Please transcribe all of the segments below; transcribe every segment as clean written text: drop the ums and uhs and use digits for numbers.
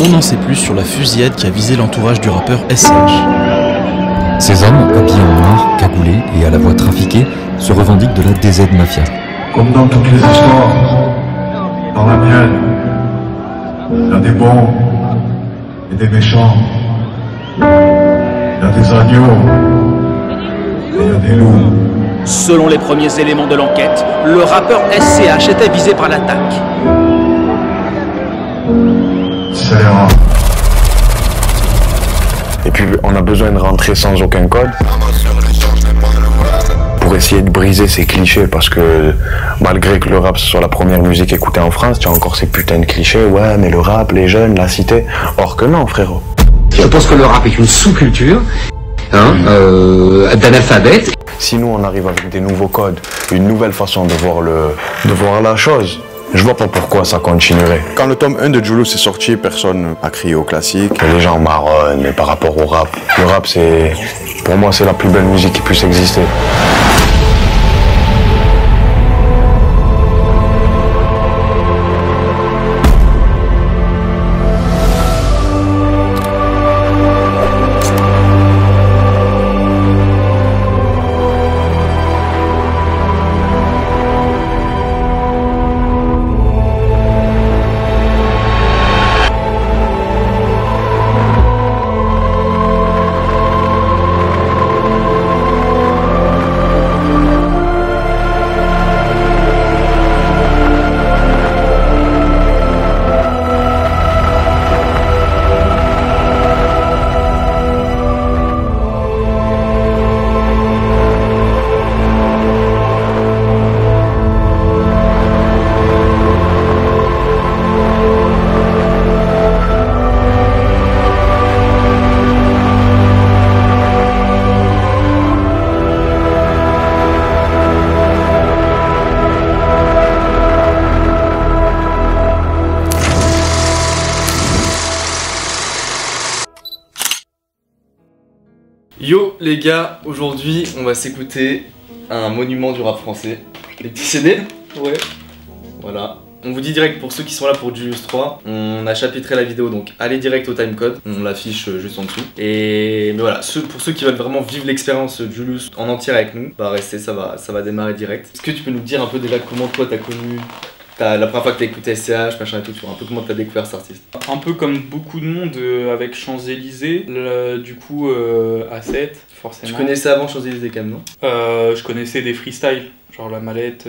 On n'en sait plus sur la fusillade qui a visé l'entourage du rappeur SCH. Ces hommes, habillés en noir, cagoulés et à la voix trafiquée, se revendiquent de la DZ Mafia. Comme dans toutes les histoires, dans la mienne, il y a des bons et des méchants. Il y a des agneaux et il y a des loups. Selon les premiers éléments de l'enquête, le rappeur SCH était visé par l'attaque. Scélérat. Et puis on a besoin de rentrer sans aucun code pour essayer de briser ces clichés, parce que malgré que le rap soit la première musique écoutée en France, tu as encore ces putains de clichés, ouais mais le rap, les jeunes, la cité, or que non frérot. Je pense que le rap est une sous-culture d'analphabètes. Si nous on arrive avec des nouveaux codes, une nouvelle façon de voir la chose, je vois pas pourquoi ça continuerait. Quand le tome 1 de Julius est sorti, personne n'a crié au classique. Les gens marronnent, mais par rapport au rap, le rap c'est, pour moi c'est la plus belle musique qui puisse exister. Yo les gars, aujourd'hui on va s'écouter un monument du rap français. Les petits CD. Ouais. Voilà. On vous dit direct pour ceux qui sont là pour Julius 3, on a chapitré la vidéo donc allez direct au timecode, on l'affiche juste en dessous. Et mais voilà, pour ceux qui veulent vraiment vivre l'expérience Julius en entier avec nous, bah restez, ça va démarrer direct. Est-ce que tu peux nous dire un peu déjà comment toi t'as connu la première fois que t'as écouté SCH, machin et tout, tu vois, un peu comment t'as découvert cet artiste? Un peu comme beaucoup de monde avec Champs-Élysées, du coup A7 forcément. Tu connaissais avant Champs-Élysées quand même, non? Je connaissais des freestyles, genre la mallette.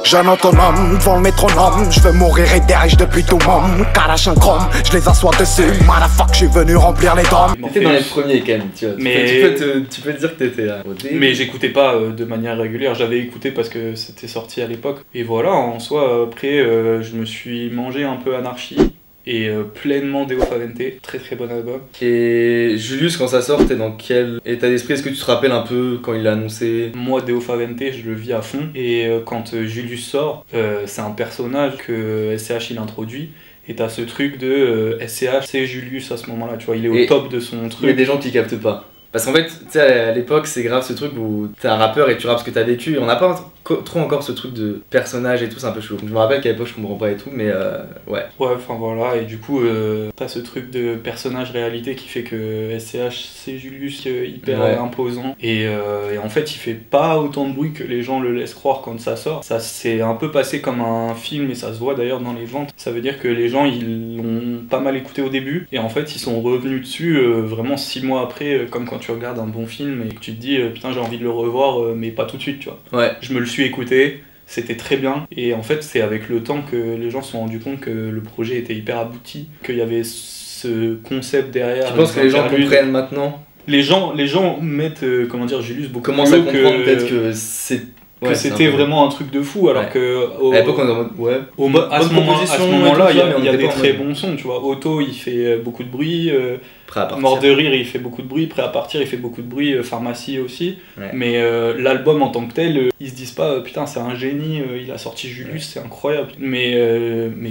Jeune autonome, devant le métronome, je veux mourir et derrière depuis tout monde. Carache un chrome, je les assois dessus, motherfuck, je suis venu remplir les dômes. T'étais dans les premiers quand même, tu vois. Mais tu peux te dire que t'étais là. Mais j'écoutais pas de manière régulière, j'avais écouté parce que c'était sorti à l'époque. Et voilà, en soi, après, je me suis mangé un peu Anarchie. Et pleinement Deo Favente, très très bon album. Et Julius, quand ça sort, t'es dans quel état d'esprit? Est-ce que tu te rappelles un peu quand il l'a annoncé? Moi, Deo Favente, je le vis à fond. Et quand Julius sort, c'est un personnage que SCH il introduit. Et t'as ce truc de SCH, c'est Julius à ce moment-là, tu vois, il est au top de son truc. Il y a des gens qui captent pas. Parce qu'en fait, tu sais, à l'époque, c'est grave ce truc où t'es un rappeur et tu rappes ce que t'as vécu. Et on n'a pas trop encore ce truc de personnage et tout, c'est un peu chelou. Je me rappelle qu'à l'époque, je comprends pas et tout, mais ouais. Ouais, enfin voilà, et du coup, t'as ce truc de personnage réalité qui fait que SCH, c'est Julius hyper imposant. Et en fait, il fait pas autant de bruit que les gens le laissent croire quand ça sort. Ça s'est un peu passé comme un film et ça se voit d'ailleurs dans les ventes. Ça veut dire que les gens, ils l'ont pas mal écouté au début et en fait, ils sont revenus dessus vraiment 6 mois après, comme quand tu regardes un bon film et que tu te dis putain j'ai envie de le revoir mais pas tout de suite, tu vois. Ouais. Je me le suis écouté, c'était très bien et en fait c'est avec le temps que les gens se sont rendus compte que le projet était hyper abouti, qu'il y avait ce concept derrière. Tu penses que les gens comprennent maintenant? Les gens mettent comment dire Julius beaucoup commence à comprendre peut-être que c'est que c'était vraiment un truc de fou alors que à l'époque on est en mode à ce moment-là il y a des très bons sons, tu vois. Otto il fait beaucoup de bruit, Mort de rire il fait beaucoup de bruit, Prêt à partir il fait beaucoup de bruit, Pharmacie aussi, mais l'album en tant que tel ils se disent pas putain c'est un génie, il a sorti Julius, c'est incroyable, mais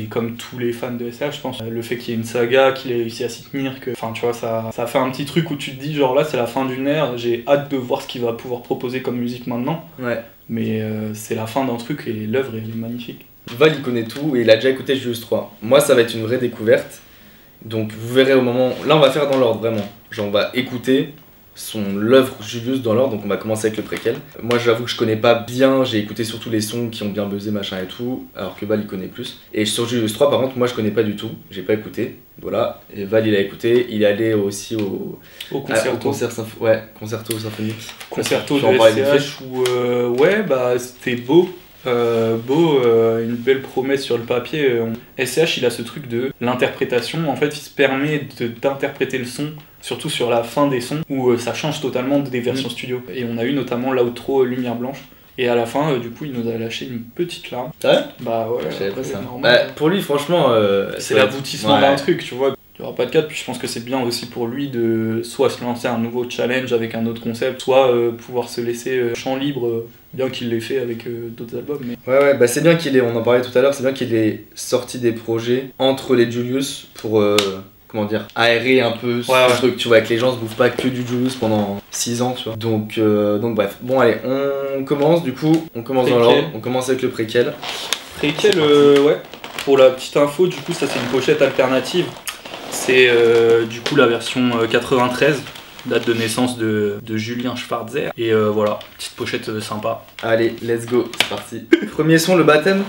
comme tous les fans de SCH je pense, le fait qu'il y ait une saga, qu'il ait réussi à s'y tenir, que enfin tu vois ça fait un petit truc où tu te dis genre là c'est la fin d'une ère, j'ai hâte de voir ce qu'il va pouvoir proposer comme musique maintenant. Mais c'est la fin d'un truc et l'œuvre elle est magnifique. Val il connaît tout et il a déjà écouté Julius 3. Moi ça va être une vraie découverte. Donc vous verrez au moment... Là on va faire dans l'ordre vraiment. Genre on va écouter l'œuvre Julius dans l'ordre, donc on va commencer avec le préquel. Moi j'avoue que je connais pas bien, j'ai écouté surtout les sons qui ont bien buzzé machin et tout, alors que Val il connaît plus. Et sur Julius 3 par contre moi je connais pas du tout, j'ai pas écouté, voilà. Et Val il a écouté, il est allé aussi au concerto. Concerto symphonique. Concerto de SCH où ouais bah c'était beau. Une belle promesse sur le papier. SCH il a ce truc de l'interprétation, en fait il se permet d'interpréter le son, surtout sur la fin des sons où ça change totalement des versions studio. Et on a eu notamment l'outro Lumière Blanche. Et à la fin, du coup, il nous a lâché une petite larme. Ouais. Bah ouais, je savais pas ça. Bah, pour lui, franchement, c'est l'aboutissement d'un truc, tu vois. Il n'y aura pas de cadre, puis je pense que c'est bien aussi pour lui de soit se lancer un nouveau challenge avec un autre concept, soit pouvoir se laisser champ libre, bien qu'il l'ait fait avec d'autres albums. Mais... Ouais, bah c'est bien qu'il ait, on en parlait tout à l'heure, c'est bien qu'il ait sorti des projets entre les Julius pour, comment dire, aérer un peu ce truc, tu vois, que les gens se bouffent pas que du Julius pendant 6 ans, tu vois. Donc bref, bon allez, on commence du coup, on commence dans l'ordre, on commence avec le préquel. Préquel, ouais, pour la petite info, du coup ça c'est une pochette alternative. C'est du coup la version 93, date de naissance de Julien Schwarzer. Et voilà, petite pochette sympa. Allez, let's go, c'est parti. Premier son, le baptême.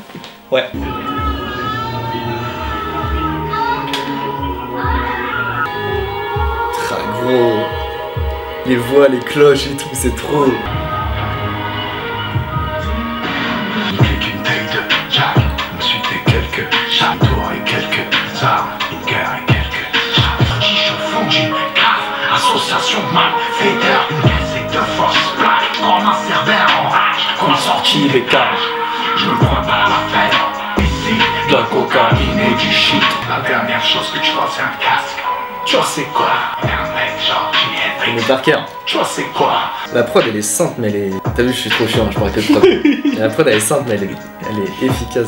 Ouais. Très gros. Les voix, les cloches et tout, c'est trop. Association malfaiteur, c'est de force black, comme un cerbère en rage, qu'on a sorti les cages. Je me prends pas la peine, ici, de la cocaïne et du shit. La dernière chose que tu vois c'est un casque. Tu vois c'est quoi? Un mec genre qui est Mais par cœur. Tu vois c'est quoi? La prod elle est simple mais elle est... T'as vu je suis trop chiant, je parle que de prod. La prod elle est simple mais elle est efficace.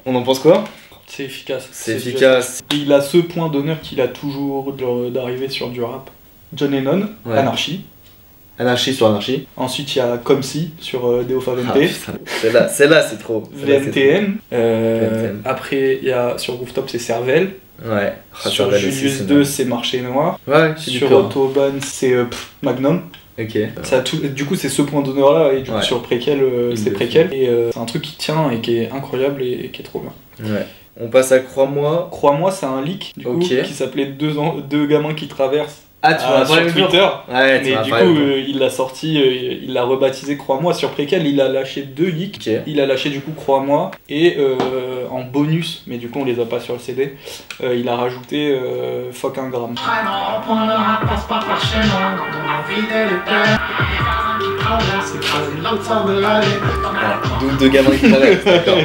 On en pense quoi? C'est efficace. C'est efficace. Il a ce point d'honneur qu'il a toujours d'arriver sur du rap. John Lennon, ouais. Anarchie. Anarchie sur Anarchie. Ensuite il y a Comme Si sur Deo Favente. Celle-là c'est trop. VMTN. Après il y a sur Rooftop c'est Cervelle. Ouais. Sur Julius 2 c'est Marché Noir. Ouais. Sur Autobahn c'est Magnum. Ok. Ça du coup c'est ce point d'honneur là et du coup sur Préquel c'est Préquel. Et c'est un truc qui tient et qui est incroyable et qui est trop bien. Ouais. On passe à Crois-moi. Crois-moi c'est un leak du coup, qui s'appelait deux gamins qui traversent. Ah, tu vois, sur Twitter, ouais, mais du coup il l'a sorti, il l'a rebaptisé Crois-moi, sur Préquel il a lâché 2 leaks, il a lâché du coup Crois-moi et en bonus, mais du coup on les a pas sur le CD, il a rajouté Fuck un gramme. D'où deux gamins qui traversent, d'accord.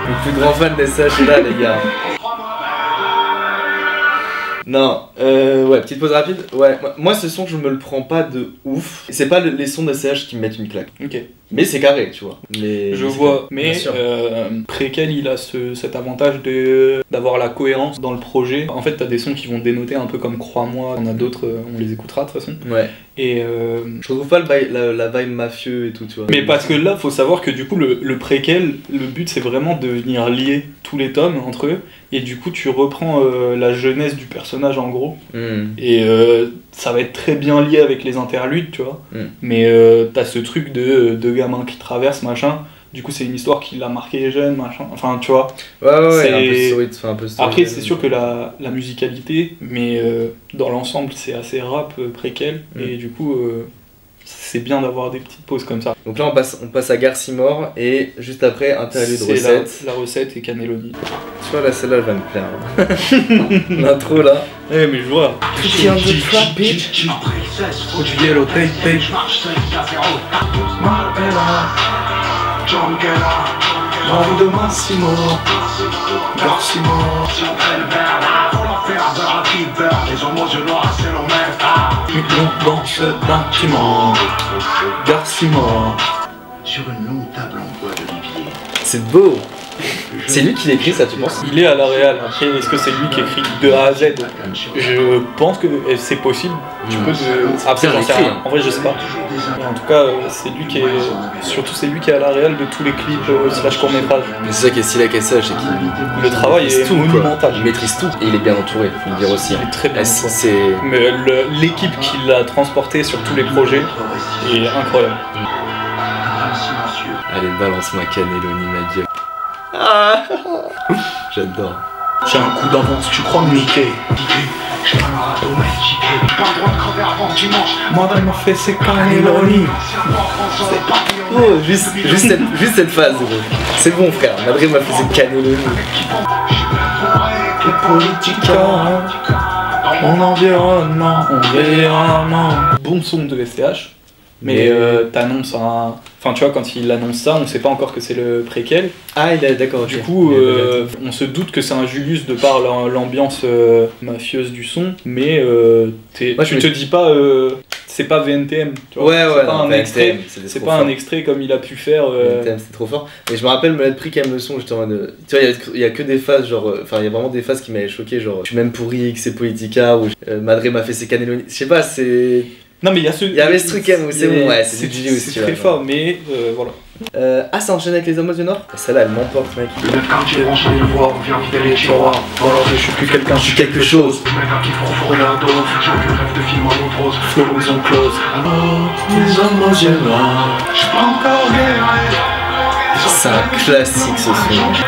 Le plus grand fan des SCH est là les gars. Non, ouais, petite pause rapide. Ouais, moi ce son je me le prends pas de ouf. C'est pas les sons de SCH qui me mettent une claque. Ok. Mais c'est carré, tu vois. Je vois, mais Préquel il a cet avantage d'avoir la cohérence dans le projet. En fait t'as des sons qui vont dénoter un peu comme Crois-moi, on a d'autres, on les écoutera de toute façon. Ouais. Et je retrouve pas la vibe mafieux et tout, tu vois. Mais parce que là faut savoir que du coup le Préquel, le but c'est vraiment de venir lier tous les tomes entre eux. Et du coup tu reprends la jeunesse du personnage en gros. Et ça va être très bien lié avec les interludes, tu vois. Mais t'as ce truc de gamins qui traversent, machin. Du coup, c'est une histoire qui l'a marqué jeune, machin. Enfin, tu vois. Ouais, un peu story. Après, c'est sûr que la musicalité, mais dans l'ensemble, c'est assez rap Préquel. Et du coup, c'est bien d'avoir des petites pauses comme ça. Donc là, on passe à Garcimore et juste après, interlude de recette. La recette et Cannelloni. Tu vois, là, celle-là, elle va me plaire. L'intro là. Eh, mais je vois. Qui on the trap, bitch. Yellow tape, tape. John Gala, l'envie de Massimo, Garcimo, les homos noirs, c'est l'homme. Dans ce bâtiment, Garcimo. Sur une longue table en bois d'olivier. C'est beau. C'est lui qui l'écrit, ça, tu penses? Il est à la Real. Après, est-ce que c'est lui qui écrit de A à Z? Je pense que c'est possible. Tu peux après, j'en sais rien. En vrai, je sais pas. Mais en tout cas, c'est lui qui est. Surtout, c'est lui qui est à la Real de tous les clips slash court-métrage. Mais c'est ça qui est stylé avec SCH, c'est qu'il. Le travail est monumental. Il maîtrise tout. Et il est bien entouré, faut le dire aussi. Il est très bien. Mais l'équipe qui l'a transporté sur tous les projets est incroyable. Allez, balance-moi Cannelloni, ma gueule. Ah j'adore. J'ai un coup d'avance, tu crois me niquer? J'ai pas le domestiqué. Pas le droit de crever avant dimanche. Moi, elle m'a fait ses Cannelloni. Oh, juste cette phase, gros. C'est bon, frère. Madrid m'a fait ses Cannelloni. Les politiques, mon environnement, Bon son de SCH. Mais t'annonces un... Enfin tu vois, quand il annonce ça, on sait pas encore que c'est le préquel. Ah il est d'accord. Du coup, on se doute que c'est un Julius de par l'ambiance mafieuse du son, mais tu te dis pas... c'est pas VNTM, tu vois. Ouais, pas un extrait. C'est pas un extrait comme il a pu faire. VNTM, c'est trop fort. Et je me rappelle me l'être pris quand même le son, j'étais en mode... Tu vois, il y a que des phases, genre... Enfin, il y a vraiment des phases qui m'avaient choqué, genre... Je suis même pourri, que c'est Politica, ou Madrid m'a fait ses Cannelloni. Je sais pas, c'est... Non mais il y avait ce truc où c'est bon, ouais, c'est du aussi. C'est très fort, mais voilà. Ah, ça enchaîne avec les homos du Nord? Celle-là, elle m'emporte, mec. Le neuf quartier, on se les voit, on vient vider les tiroirs. Voilà, je suis plus quelqu'un, je suis quelque chose. Le mec à qui faut Ronaldo, j'ai aucun rêve de film en rose. Flow maison close. Les homos noirs, j'suis pas encore guéri. C'est un classique ce son.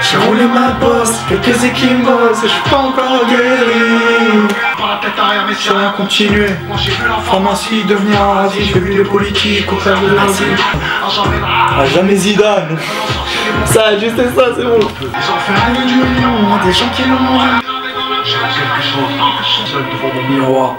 J'ai roulé ma bosse, quelques équimos, et j'suis pas encore guéri. Par la tête arrière, mais si rien continué. Moi j'ai vu la pharmacie devenir un radis. J'ai vu les politiques au faire de l'asile. À jamais Zidane. Ça, juste ça, c'est bon. Ils ont fait un million, des gens qui l'ont. J'ai quelque chose, seul devant mon miroir.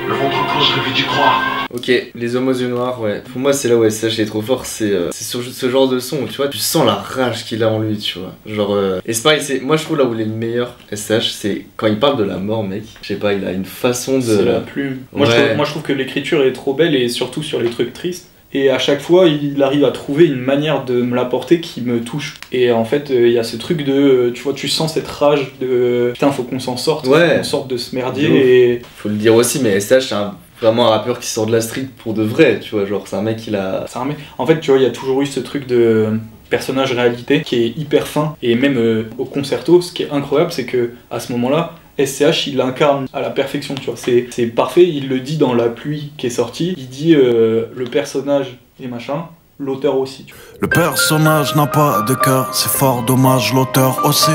Le ventre clos, je rêvais d'y croire. Ok, les homos yeux noirs, ouais. Pour moi, c'est là où SCH est trop fort, c'est sur ce genre de son, tu vois, tu sens la rage qu'il a en lui, tu vois. Genre, et c'est pareil, moi je trouve là où il est le meilleur, SCH, c'est quand il parle de la mort, mec. Je sais pas, il a une façon de... C'est la plume. Moi, je trouve que l'écriture est trop belle, et surtout sur les trucs tristes. Et à chaque fois, il arrive à trouver une manière de me l'apporter qui me touche. Et en fait, il y a ce truc de... Tu vois, tu sens cette rage de... Putain, faut qu'on s'en sorte, ouais. Faut qu'on sorte de ce merdier, et... Faut le dire aussi, mais SCH, c'est vraiment un rappeur qui sort de la street pour de vrai, tu vois, genre c'est un mec qui l'a... C'est un mec... En fait, tu vois, il y a toujours eu ce truc de personnage réalité qui est hyper fin, et même au concerto, ce qui est incroyable, c'est que à ce moment-là, SCH il l'incarne à la perfection, tu vois, c'est parfait, il le dit dans La Pluie qui est sortie, il dit le personnage et machin, l'auteur aussi, tu vois. Le personnage n'a pas de cœur, c'est fort dommage, l'auteur aussi.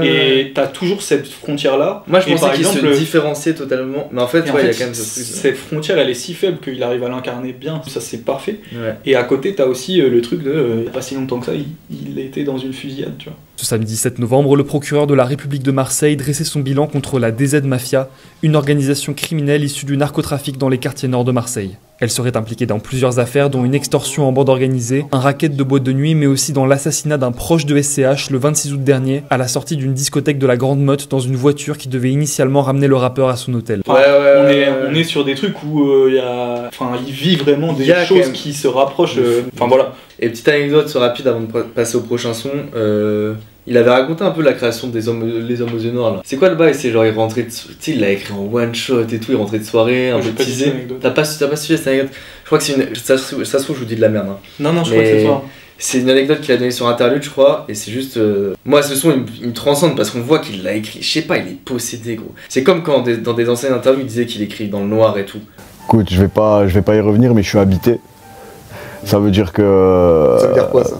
Et t'as toujours cette frontière-là. Moi je pensais qu'il se différenciait totalement, mais en fait, ouais, il y a quand même ce truc. Cette frontière, elle est si faible qu'il arrive à l'incarner bien, ça c'est parfait. Ouais. Et à côté, t'as aussi le truc de, il y a pas si longtemps que ça, il était dans une fusillade, tu vois. Ce samedi 7 novembre, le procureur de la République de Marseille dressait son bilan contre la DZ Mafia, une organisation criminelle issue du narcotrafic dans les quartiers nord de Marseille. Elle serait impliquée dans plusieurs affaires, dont une extorsion en bande organisée, un racket de boîte de nuit, mais aussi dans l'assassinat d'un proche de SCH le 26 août dernier, à la sortie d'une discothèque de la Grande Motte dans une voiture qui devait initialement ramener le rappeur à son hôtel. Enfin, on est sur des trucs où il vit vraiment des choses qui se rapprochent. Enfin voilà. Et petite anecdote rapide avant de passer au prochain son. Il avait raconté un peu la création des les hommes aux yeux noirs là. C'est quoi le bail? C'est genre il rentrait de... Tu sais, il l'a écrit en one shot et tout, il rentrait de soirée, un peu teasé. T'as pas suivi cette anecdote? Je crois que c'est une... Ça se trouve, je vous dis de la merde. Hein. Non, je crois que c'est ça. C'est une anecdote qu'il a donnée sur Interlude, je crois, et c'est juste... Moi, ce son, il me transcende parce qu'on voit qu'il l'a écrit. Je sais pas, il est possédé, gros. C'est comme quand dans des anciennes interviews, il disait qu'il écrit dans le noir et tout. Écoute, je vais pas y revenir, mais je suis habité. Ça veut dire que... Ça veut dire quoi, ça?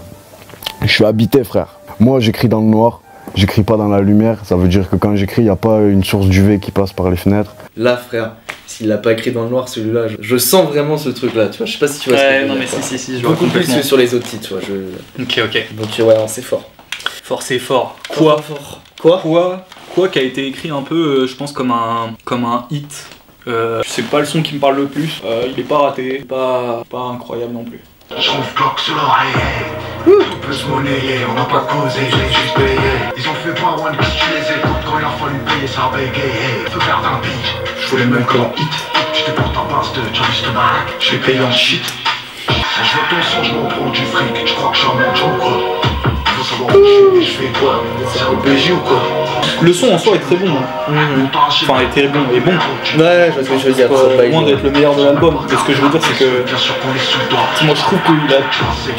Je suis habité, frère. Moi, j'écris dans le noir. J'écris pas dans la lumière, ça veut dire que quand j'écris, il n'y a pas une source d'UV qui passe par les fenêtres. Là, frère, s'il l'a pas écrit dans le noir, celui-là, je sens vraiment ce truc-là, tu vois, je sais pas si tu vois ce que je veux dire. Non, mais si, je vois beaucoup complètement. plus que sur les autres titres, tu vois. Ok. Donc, ouais, c'est fort. Fort, c'est fort. Quoi qui a été écrit un peu, je pense, comme un hit. C'est pas le son qui me parle le plus, il est pas raté, pas incroyable non plus. Je trouve bloc sur l'oreiller. Tout peut se monnayer, on n'a pas causé, j'ai juste payé. Ils ont fait pas one bitch, tu les écoutes quand il a fallu payer, ça a bégayé. Feu vert d'un bitch, je voulais même que l'on hit. Tu t'es porté en base de Jarvis de Barack, je l'ai payé en shit. Je veux ton son, je m'en prends du fric, tu crois que je suis un manche en quoi? Je fais quoi? C'est un OPJ ou quoi? Le son en soi est très bon. Enfin, est très bon et bon. Ouais, je vois ce que je veux dire. Loin d'être le meilleur de l'album. Mais ce que je veux dire, c'est que moi je trouve qu'il a.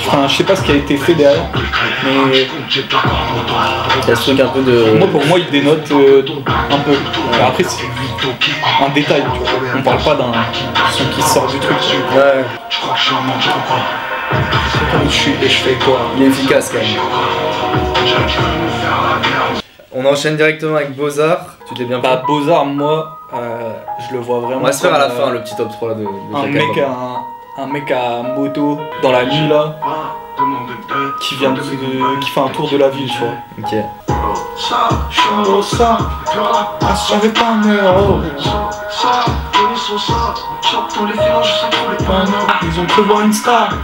Enfin, je sais pas ce qui a été fait derrière, mais il y a ce truc un peu de. Pour moi, il dénote un peu. Après, c'est un détail, tu vois. On parle pas d'un son qui sort du truc. Ouais. Je crois que je suis un menteur ou quoi? Je fais quoi? Il est efficace quand même. On enchaîne directement avec Beaux-Arts. Tu t'es bien pris? Bah, Beaux-Arts, moi, je le vois vraiment. On va se faire à la fin le petit top 3 de un mec à moto dans la nuit là, qui fait un tour de la ville, tu vois. Ok. Ils ont cru voir une star.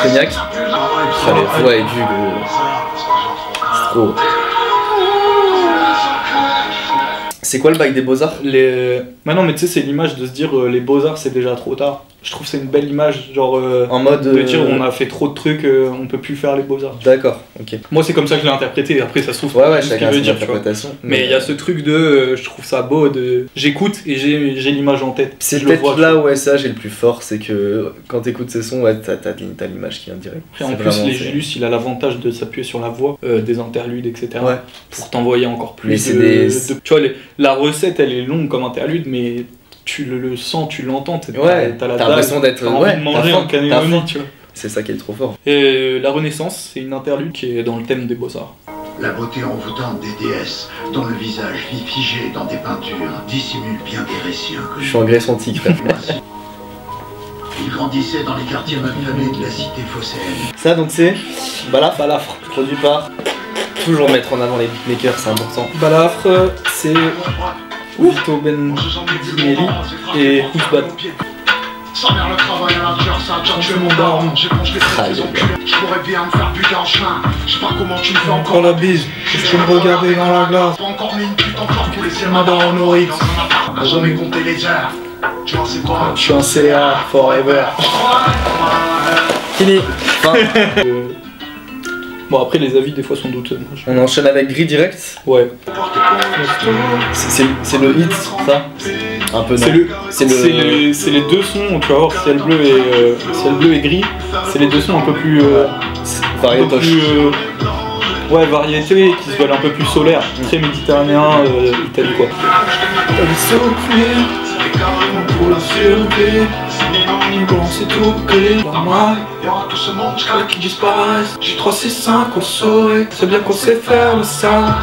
Cognac. Ça les voix aiguës, gros. C'est trop. C'est quoi le bail des Beaux-Arts? Mais non, mais tu sais, c'est l'image de se dire les Beaux-Arts c'est déjà trop tard. Je trouve que c'est une belle image, genre en mode de dire on a fait trop de trucs, on peut plus faire les Beaux-Arts. D'accord, ok. Moi c'est comme ça que je l'ai interprété, après ça se trouve ouais, ce qu'il veut dire, interprétation. Mais il y a ce truc de je trouve ça beau, de j'écoute et j'ai l'image en tête. C'est peut-être là où SCH est le plus fort, c'est que quand t'écoutes ces sons, ouais, t'as l'image qui vient direct. Après en plus les Julius il a l'avantage de s'appuyer sur la voix, des interludes, etc. Ouais. Pour t'envoyer encore plus tu vois, la recette elle est longue comme interlude, mais tu le sens, tu l'entends, t'as l'impression d'être envie de manger un cannelloni, tu vois. C'est ça qui est trop fort. Et la Renaissance, c'est une interlude qui est dans le thème des Beaux-Arts. La beauté envoûtante des déesses, dont le visage vit figé dans des peintures, dissimule bien des récits inconnus. Je suis en Grèce antique, frère. Il grandissait dans les quartiers malfamés de la cité phocéenne. Ça donc c'est Balafre, produit par. Toujours mettre en avant les beatmakers, c'est important. Balafre, c'est Vito Benzinelli et Ousbad. Sa mère le travail à la cœur, ça a déjà tué mon daron. J'ai mangé les enculés. Je pourrais bien me faire buter en chemin. Je sais pas comment tu me fais encore la bise. Je peux me regarder dans la glace. Pas encore mis une pute encore pour laisser ma daronne au Ritz. On a jamais compté les heures. Tu vois c'est quoi? Je suis un CA forever. Fini. Fin. Bon après les avis des fois sont douteux. On enchaîne avec Gris direct. Ouais. C'est le hit, ça. Un peu. C'est les deux sons. Tu vas voir Ciel bleu et Gris. C'est les deux sons un peu plus variétoche. Ouais, variété qui se veulent un peu plus solaire, très méditerranéen, Italie quoi. Pour la survie, c'est tout gris. Dans moi, y'aura tout ce monde qui disparaissent. J'ai 3, 6, 5, on saurait. C'est bien qu'on sait faire ça.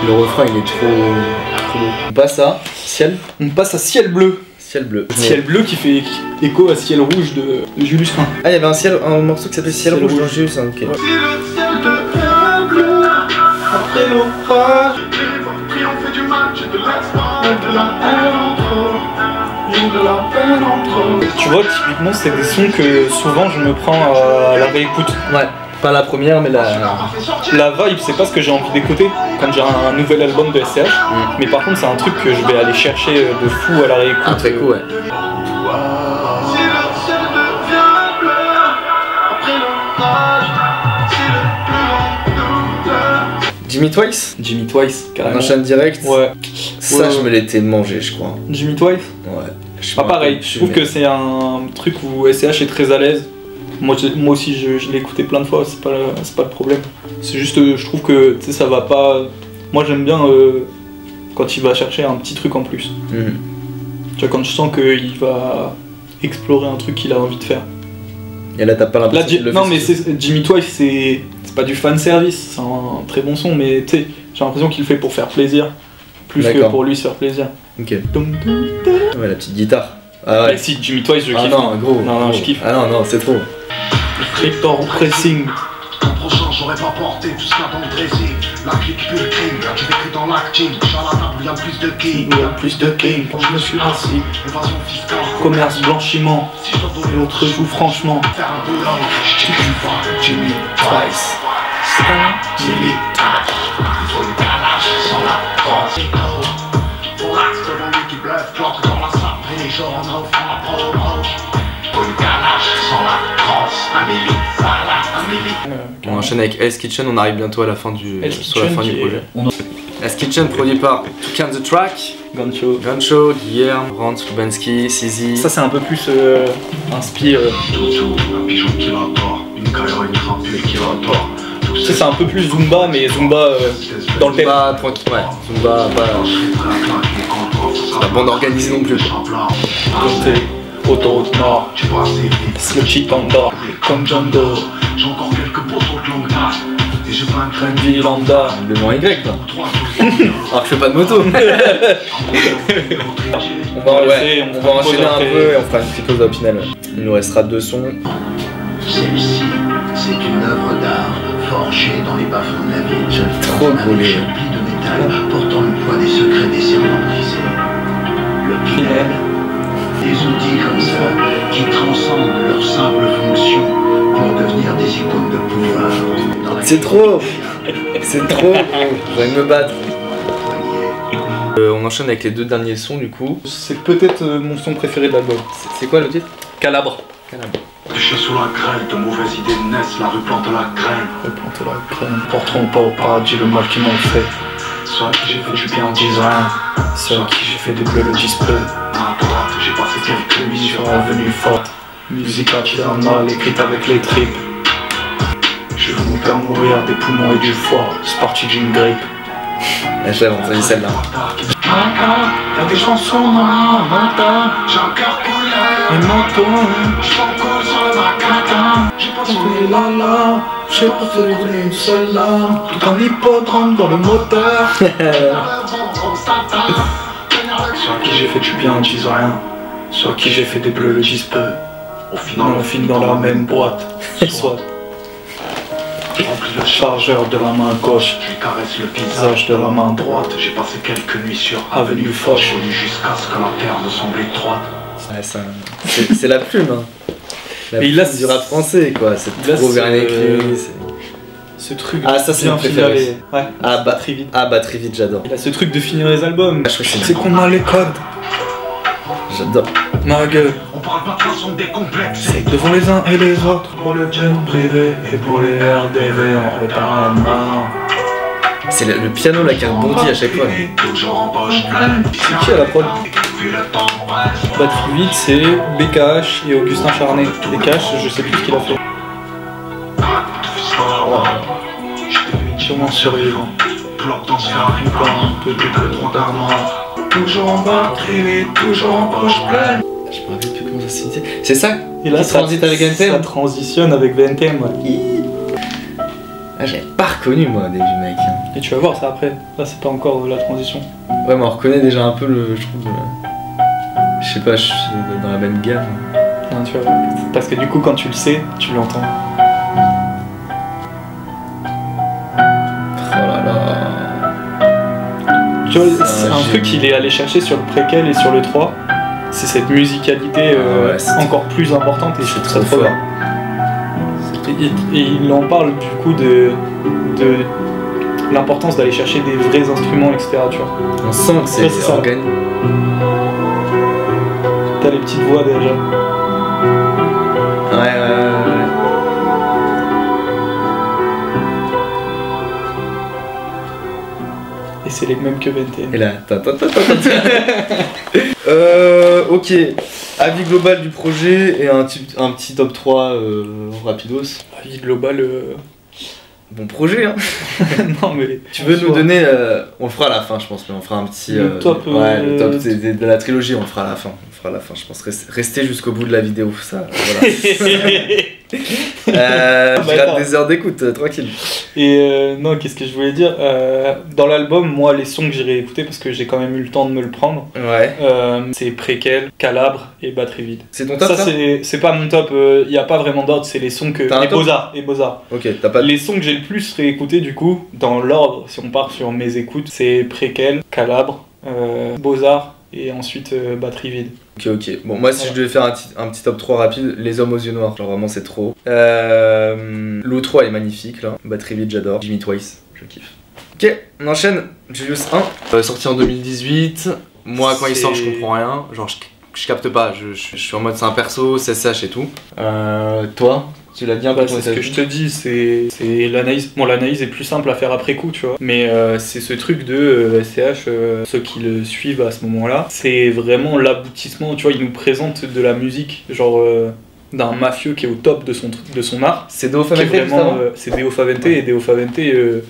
Le refrain il est trop beau. On passe à Ciel. On passe à Ciel bleu. Ciel bleu. Ciel bleu qui fait écho à Ciel rouge de Julius 1. Ah, il y avait un morceau qui s'appelait Ciel rouge dans Julius 1, ok. Si le ciel devient bleu, après l'orage, triompher du mal, j'ai de l'espoir, de la haine entre eux. Tu vois, typiquement, c'est des sons que souvent je me prends à la réécoute. Ouais, pas la première, mais la vibe, c'est pas ce que j'ai envie d'écouter quand j'ai un nouvel album de SCH. Mais par contre, c'est un truc que je vais aller chercher de fou à la réécoute. Un très cool, ouais. Jimmy Twice. Jimmy Twice, carrément. On enchaîne direct. Ouais. Ça, je me l'étais mangé, je crois. Jimmy Twice. Ouais. Pas pareil, je trouve que c'est un truc où SCH est très à l'aise. Moi aussi, je l'ai écouté plein de fois, c'est pas le problème. C'est juste, je trouve que ça va pas. Moi, j'aime bien quand il va chercher un petit truc en plus. Tu vois, quand je sens qu'il va explorer un truc qu'il a envie de faire. Et là, t'as pas l'impression de le non, mais Jimmy Twice, c'est pas du fan service, c'est un très bon son, mais tu sais, j'ai l'impression qu'il le fait pour faire plaisir, plus que pour lui se faire plaisir. Ok. Ouais, la petite guitare. Ah ouais. Mais si, Jimmy Twice, je kiffe. Ah non, gros. Non, je kiffe. Ah non, c'est trop. Victor Pressing. L'an prochain, j'aurais pas porté tout ce qu'il y a dans le dressing. La clique pue le crime, j'ai vécu dans l'acting. J'ai à la table, il y a plus de king. Il y a plus de king. Quand je me suis assis. Évasion fiscale. Commerce, blanchiment. Et l'autre joue franchement. Faire un boulot. Tu vois, Jimmy Twice. Jimmy Twice. Il faut une calage sans la France. Pour l'axe devant lui qui bluffe, bloque dans la salle. Et les gens en offrant la proche. Pour une calage sans la France. enchaîne avec Hell's Kitchen, on arrive bientôt à la fin du, projet. Hell's Kitchen produit par Toucan the Track, Gancho, Guillermo, Rance, Lubansky, Sizi. Ça c'est un peu plus inspire. Un pigeon qui rapporte, une caillère, une trampule qui rapporte. Ça c'est un peu plus Zumba, mais Zumba dans le thème. Zumba tranquille, ouais. Zumba pas bande organisée non plus. Côté autoroute nord, le cheat en dehors, comme John Doe. J'ai encore quelques poteaux de longue date. Et j'ai plein de Une vie lambda. Le vent Y quoi. Alors que je fais pas de moto. on va enchaîner un peu et on fera une petite pause opinale. Il nous restera 2 sons. Celle-ci, c'est une œuvre d'art forgée dans les bas-fonds de la ville. Trop brûlé. Pli de métal portant le poids des secrets des serments brisés. Le Pinel. Des outils comme ça qui transcendent leur simple fonction pour devenir des icônes de pouvoir. C'est trop. C'est trop. Je vais me battre. On enchaîne avec les 2 derniers sons du coup. C'est peut-être mon son préféré de l'album. C'est quoi le titre? Calabre. Péché sous la grêle, de mauvaises idées naissent, la rue plante la graine. Replante la graine, porteront pas au paradis le mal qu'ils m'ont fait. Soit qui j'ai fait Du bien en disant rien, ceux à qui j'ai fait des bleus le disent peu. à droite, j'ai passé quelques nuits Sur l'avenue forte, musique artisanale écrite avec les tripes. Je veux nous faire mourir des poumons et du foie, c'est parti d'une grippe. J'ai entendu celle-là. Y'a des chansons dans un matin, j'ai un cœur coulé, un menton, je suis encore sur le matin. J'ai pas j'ai là, j'ai pas fait une seule larme, tout un hippodrome dans le moteur. Ceux à qui j'ai fait du bien en disant rien, ceux à qui j'ai fait des bleus le disent peu. Au final, On finit dans la même boîte, soit je remplis le chargeur de la main gauche, je lui caresse le visage. visage de la main droite, J'ai passé quelques nuits sur avenue Foch. Foch jusqu'à ce que la terre me semble étroite. Ouais, c'est la plume hein. La Et il a plume du rap français quoi, c'est il a trop ce- bien écrit. Ce truc Ah, ça, c'est bien mon préféré. finir les- Ouais, Ah bah très vite. Ah bah très vite j'adore. Il a ce truc de finir les albums. Ah, je crois que c'est C'est qu'on a les codes, J'adore. ma gueule. On parle pas de façon décomplexée. Devant les uns et les autres, pour le jet privé et pour les RDV en retard à main. C'est le piano là qui rebondit à chaque fois. Toujours en poche pleine. C'est qui à la prod? Vu le temps passe. Batterie vide, c'est BKH et Augustin Charnet. BKH, je sais plus ce qu'il a fait. Sûrement survivant. Bloc dans ce Ferrari Encore un peu de trop d'armoire. Toujours en batterie, toujours en poche pleine. Je me rappelle plus comment ça se dit. C'est ça Et là, qui transite avec NTM. Ça transitionne avec VNTM, ouais. Ah j'avais pas reconnu moi au début mec. Et tu vas voir ça après. Là, c'est pas encore la transition. Ouais mais on reconnaît déjà un peu le. Je trouve. Je sais pas, je suis dans la même gamme. Non, tu vas voir. Parce que du coup, quand tu le sais, tu l'entends. Oh là là. Tu vois, c'est un truc qu'il est allé chercher sur le préquel et sur le 3. C'est cette musicalité ouais, c'est encore plus importante et je trouve ça trop trop fort. bien. Et il en parle du coup de l'importance d'aller chercher des vrais instruments, etc. Tu vois. On sent que Ça, c'est c'est ça. organique. T'as les petites voix déjà. Ouais. Et c'est les mêmes que VNTM. Et là, ok. Avis global du projet et un petit top 3 rapidos. Avis global. Bon projet hein. Non mais. Tu veux nous donner, on le fera à la fin je pense, mais on fera un petit... Le top, ouais, le top de la trilogie, on le fera à la fin. On le fera à la fin, je pense. Restez jusqu'au bout de la vidéo, ça, voilà. Je rate des heures d'écoute, tranquille. Et non, qu'est-ce que je voulais dire, dans l'album, moi, les sons que j'ai réécoutés, parce que j'ai quand même eu le temps de me le prendre, ouais. C'est Préquel, Calabre et Batterie Vide. C'est ton top ça? C'est pas mon top, il n'y a pas vraiment d'ordre, c'est les sons que... Et Beaux-Arts. Ok, t'as pas... Les sons que j'ai le plus réécoutés, du coup, dans l'ordre, si on part sur mes écoutes, c'est Préquel, Calabre, Beaux-Arts et ensuite Batterie Vide. Ok. Bon, moi, si je devais faire un petit top 3 rapide, Les Hommes aux Yeux Noirs, genre vraiment c'est trop. L'O3 est magnifique là. Batterie Vide, j'adore. Jimmy Twice, je kiffe. Ok, on enchaîne. Julius 1, sorti en 2018. Moi, quand il sort, je comprends rien. Genre, je capte pas. Je suis en mode c'est un perso, SSH et tout. Toi, Tu l'as dit un peu. C'est ce que je te dis, c'est l'analyse. Bon, l'analyse est plus simple à faire après coup, tu vois. Mais c'est ce truc de SCH, ceux qui le suivent à ce moment-là, c'est vraiment l'aboutissement. Tu vois, il nous présente de la musique, genre d'un mafieux qui est au top de son art. C'est Deo Favente. C'est Deo Favente, et Deo Favente, il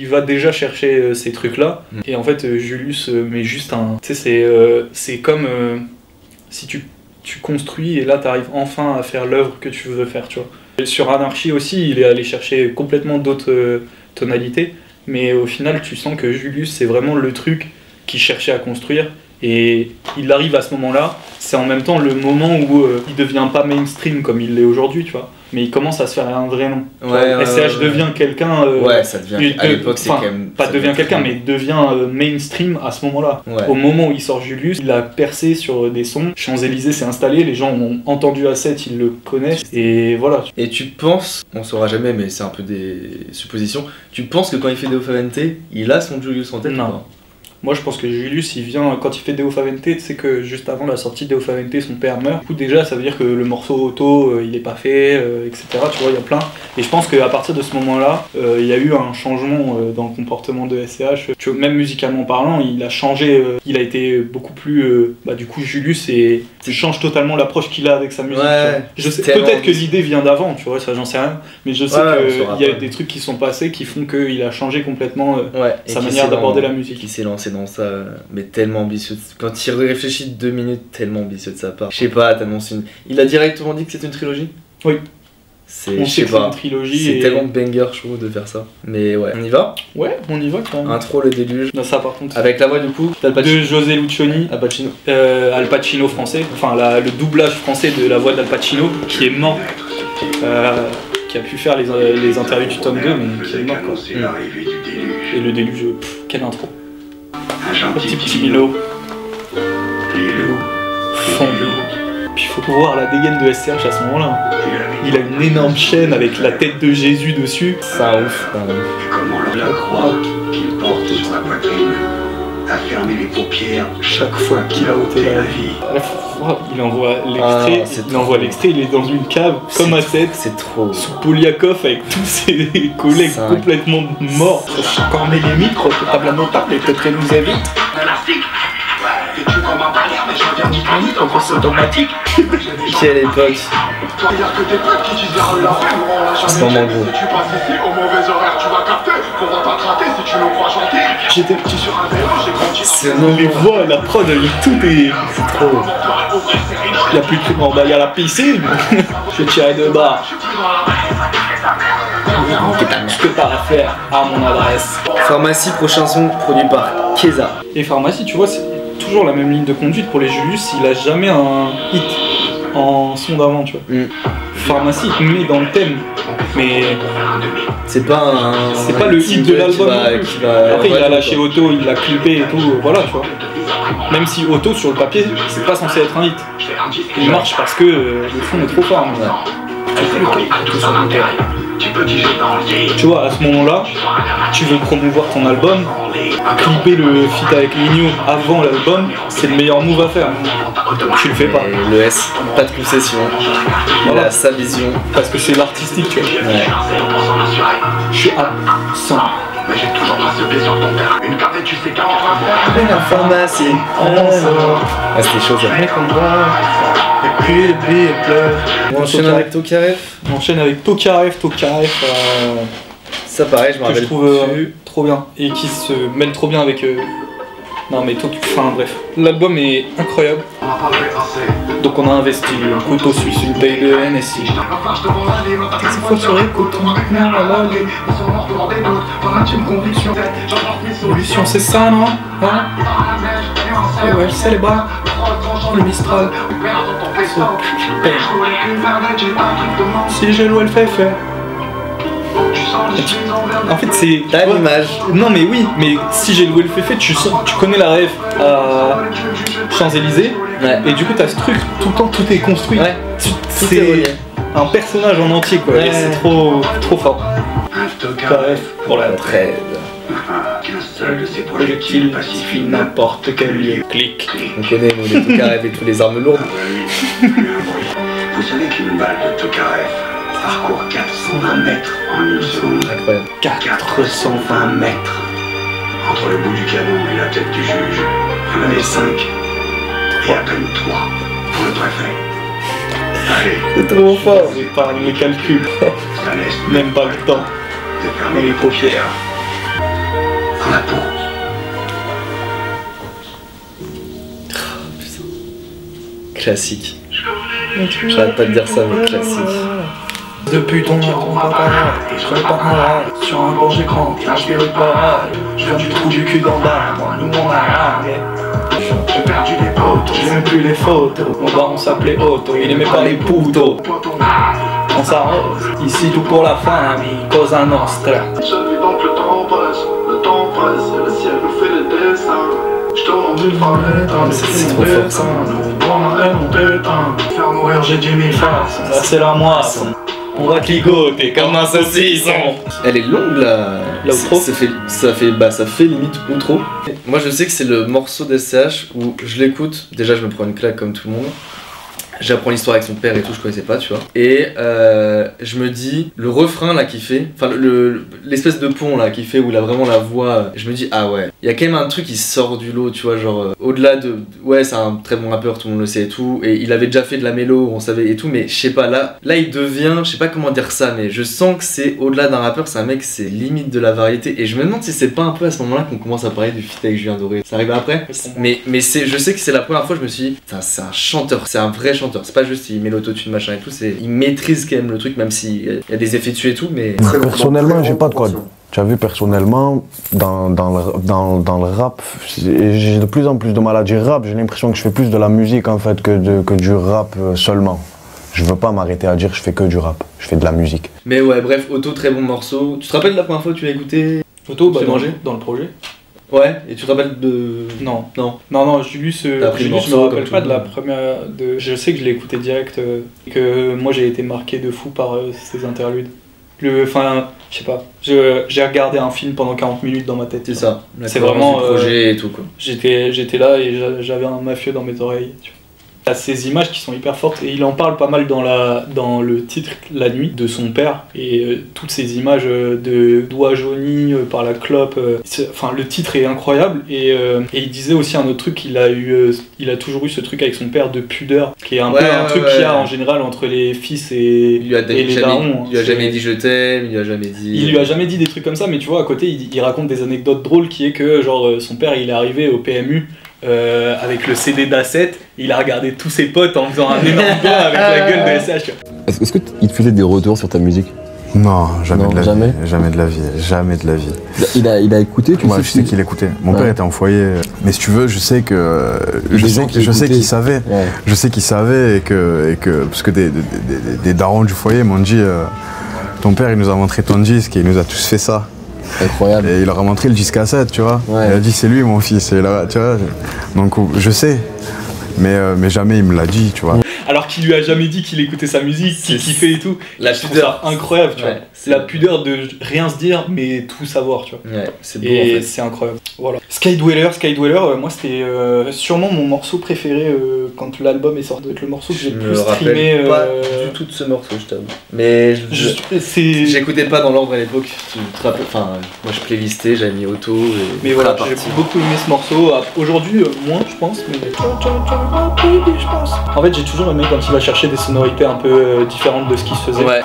va déjà chercher ces trucs-là. Et en fait, Julius met juste un. Tu sais, c'est comme si tu construis et là tu arrives enfin à faire l'œuvre que tu veux faire, tu vois. Et sur Anarchie aussi, il est allé chercher complètement d'autres tonalités, mais au final tu sens que Julius c'est vraiment le truc qu'il cherchait à construire et il arrive à ce moment-là, c'est en même temps le moment où il devient pas mainstream comme il l'est aujourd'hui, tu vois. Mais il commence à se faire un vrai nom. SCH devient quelqu'un. Ça devient. À l'époque, c'est quand même. Pas devient quelqu'un, mais devient mainstream à ce moment-là. Au moment où il sort Julius, il a percé sur des sons. Champs-Élysées s'est installé, les gens ont entendu A7, ils le connaissent. Et voilà. Et tu penses, on saura jamais, mais c'est un peu des suppositions. Tu penses que quand il fait Deo Favente, il a son Julius en tête? Non. Moi je pense que Julius il vient, quand il fait Deo Favente, tu sais que juste avant la sortie de Deo Favente son père meurt. Du coup déjà ça veut dire que le morceau auto il est pas fait, etc. Tu vois, il y a plein. Et je pense qu'à partir de ce moment là, il y a eu un changement dans le comportement de SCH. Tu vois, même musicalement parlant, il a changé, il a été beaucoup plus... du coup Julius il change totalement l'approche qu'il a avec sa musique. Peut-être que l'idée vient d'avant, tu vois, ça j'en sais rien. Mais je sais qu'il y a des trucs qui sont passés qui font qu'il a changé complètement sa manière d'aborder la musique. Il s'est lancé dans ça, mais tellement ambitieux. Quand il réfléchit 2 minutes, tellement ambitieux de sa part. Je sais pas, t'annonces une. Il a directement dit que c'est une trilogie? Oui. Je sais pas. Une trilogie. C'est tellement banger, je trouve, de faire ça. Mais ouais, on y va? Ouais, on y va quand même. Intro, le déluge. Non, ça par contre. Avec la voix du coup de José Lucioni. Al Pacino. Al Pacino français. Enfin, le doublage français de la voix d'Al Pacino, qui est mort. Qui a pu faire les interviews du tome 2, mais qui est mort quoi. Et le déluge, quelle intro. Un petit Milo. Fondu. Puis il faut voir la dégaine de SCH à ce moment-là. Il a une énorme chaîne avec la tête de Jésus dessus. C'est un ouf. Comment la croix qu'il porte sur la poitrine a fermé les paupières chaque fois qu'il a ôté la vie. Il envoie l'extrait, il est dans une cave comme A7. C'est trop. Sous Poliakov avec tous ses collègues complètement morts. Encore met les micros, table à notable et peut-être qu'elle nous évite. Quelle époque. C'est vraiment gros. J'étais petit sur un vélo, j'ai grandi. Les voix, la prod, tout est. C'est trop. Il n'y a plus de trucs en bas, il y a la piscine. Je tirais de bas. Ce que t'as à faire à mon adresse. Pharmacie, prochain son produit par Keza. Et Pharmacie, tu vois, c'est toujours la même ligne de conduite pour les Julius, il a jamais un hit en son d'avant, tu vois. Pharmacie, il te met dans le thème, mais c'est pas le hit de l'album. Après, il a lâché Auto, il l'a clippé et tout, voilà, tu vois. Même si Auto, sur le papier, c'est pas censé être un hit. Il marche parce que le fond est trop fort. Tu vois, à ce moment-là, tu veux promouvoir ton album, clipper le feat avec Nino avant l'album, c'est le meilleur move à faire. Tu le fais pas. Et le S, pas de concession. Il a sa vision. Parce que c'est l'artistique, tu vois. Je suis à 100. Mais j'ai toujours pas ce pied sur ton terrain. Une carte et tu sais qu'à la pharmacie. C'était chaud ça. Et puis les billes pleurent. On enchaîne avec Tokarev. On enchaîne avec Tokarev. Ça pareil, je me rappelle. Je trouve trop bien. Et qui se mêle trop bien avec. Non mais enfin bref. L'album est incroyable. Donc on a investi un couteau suisse, une taille de NSI. C'est quoi sur les couteaux? L'évolution c'est ça non? Et ouais, c'est les bras. Le Mistral. Si j'ai loué le fait. En fait c'est... T'as l'image. Non mais oui, mais si j'ai loué le fait, tu connais la rêve à Champs-Élysées. Et du coup t'as ce truc, tout le temps tout est construit. C'est un personnage en entier quoi. Et c'est trop fort. Pour la trêve. Ces projectiles pacifient n'importe quel lieu. Clic. On connaît nous les Tokarev et tous les armes lourdes. Vous savez qu'une balle de Tokarev parcourt 420 mètres en une seconde. Incroyable. 420 mètres. Entre le bout du canon et la tête du juge, il y en avait 5. Et à peine 3 pour le préfet. Allez. C'est trop fort. J'ai pas les calculs. Même pas le temps. Mais les paupières. Dans la peau. Classique. J'arrête pas de dire ça, mais classique. Depuis ton papa, je serai pas malade. Sur un bon écran, je vais pas. Je viens du trou du cul d'en bas, moi, nous on a j'ai perdu les potos, j'ai même plus les photos. Mon baron s'appelait Otto, il aimait pas les poutos. On s'arrose, ici tout pour la famille, Cosa Nostra. Celui donc le temps passe, et le ciel nous fait le dessin. Je te rends une femme, c'est trop fort ça. Faire mourir, j'ai 10 000 faces, là c'est la moisson. On va cligoter comme un saucisson. Elle est longue là. Ça fait limite outro. Moi je sais que c'est le morceau d'SCH où je l'écoute. Déjà je me prends une claque comme tout le monde. J'apprends l'histoire avec son père et tout, je connaissais pas, tu vois. Et je me dis, le refrain là qu'il fait, enfin l'espèce de pont là qu'il fait où il a vraiment la voix, je me dis, ah ouais, il y a quand même un truc qui sort du lot, tu vois, genre au-delà de, ouais, c'est un très bon rappeur, tout le monde le sait et tout, et il avait déjà fait de la mélo, on savait et tout, mais je sais pas, là il devient, je sais pas comment dire ça, mais je sens que c'est au-delà d'un rappeur, c'est un mec, c'est limite de la variété, et je me demande si c'est pas un peu à ce moment-là qu'on commence à parler du feat avec Julien Doré. Ça arrive après, mais je sais que c'est la première fois que je me suis dit, c'est un chanteur, c'est un vrai chanteur. C'est pas juste il met l'autotune machin et tout, il maîtrise quand même le truc, même s'il y a des effets dessus et tout, mais... Personnellement, j'ai pas de code. Tu as vu, personnellement, dans le rap, j'ai de plus en plus de mal à dire rap, j'ai l'impression que je fais plus de la musique en fait que du rap seulement. Je veux pas m'arrêter à dire je fais que du rap, je fais de la musique. Mais ouais, bref, Otto, très bon morceau. Tu te rappelles de la première fois que tu l'as écouté? Otto, bah dans le projet. Ouais, et tu te rappelles de... Non, Julius, je me rappelle pas de la première... Je sais que je l'ai écouté direct, que moi j'ai été marqué de fou par ces interludes. Enfin, je sais pas, j'ai regardé un film pendant 40 minutes dans ma tête. C'est ça, c'est vraiment... projet et tout quoi. J'étais là et j'avais un mafieux dans mes oreilles, tu vois. Il y a ces images qui sont hyper fortes et il en parle pas mal dans le titre La Nuit de son père et toutes ces images de doigts jaunis par la clope, enfin le titre est incroyable et il disait aussi un autre truc qu'il a toujours eu ce truc avec son père de pudeur qui est un peu un truc qu'il y a en général entre les fils et les darons. Il lui a jamais dit je t'aime, il lui a jamais dit... Il lui a jamais dit des trucs comme ça, mais tu vois à côté il raconte des anecdotes drôles qui est que genre son père il est arrivé au PMU avec le CD d'A7, il a regardé tous ses potes en faisant un énorme doigt avec la gueule de SCH. Est-ce qu'il te faisait des retours sur ta musique? Non, jamais de la vie. Jamais de la vie. Il a écouté, tu sais? Moi, je sais qu'il écoutait. Mon père était en foyer. Mais si tu veux, je sais que... Je sais qu'il savait. Ouais. Je sais qu'il savait et que parce que des darons du foyer m'ont dit ton père, il nous a montré ton disque et il nous a tous fait ça. Incroyable. Et il leur a montré le disque cassette, tu vois. Ouais. Il a dit c'est lui mon fils. Et là, tu vois. Donc je sais. Mais jamais il me l'a dit, tu vois. Alors qu'il lui a jamais dit qu'il écoutait sa musique, qu'il kiffait et tout. La pudeur, incroyable, tu vois. La pudeur de rien se dire, mais tout savoir, tu vois. Ouais, c'est beau. Et en fait. c'est incroyable. Voilà. Skydweller, moi c'était sûrement mon morceau préféré quand l'album est sorti. Le morceau que j'ai plus streamé. Pas du tout de ce morceau, je t'avoue. Mais j'écoutais pas dans l'ordre à l'époque. Enfin, moi je playlistais, j'avais mis Otto. Mais voilà, j'ai beaucoup aimé ce morceau. Aujourd'hui, moins, je pense. Mais... En fait, j'ai toujours aimé quand il va chercher des sonorités un peu différentes de ce qui se faisait. Ouais.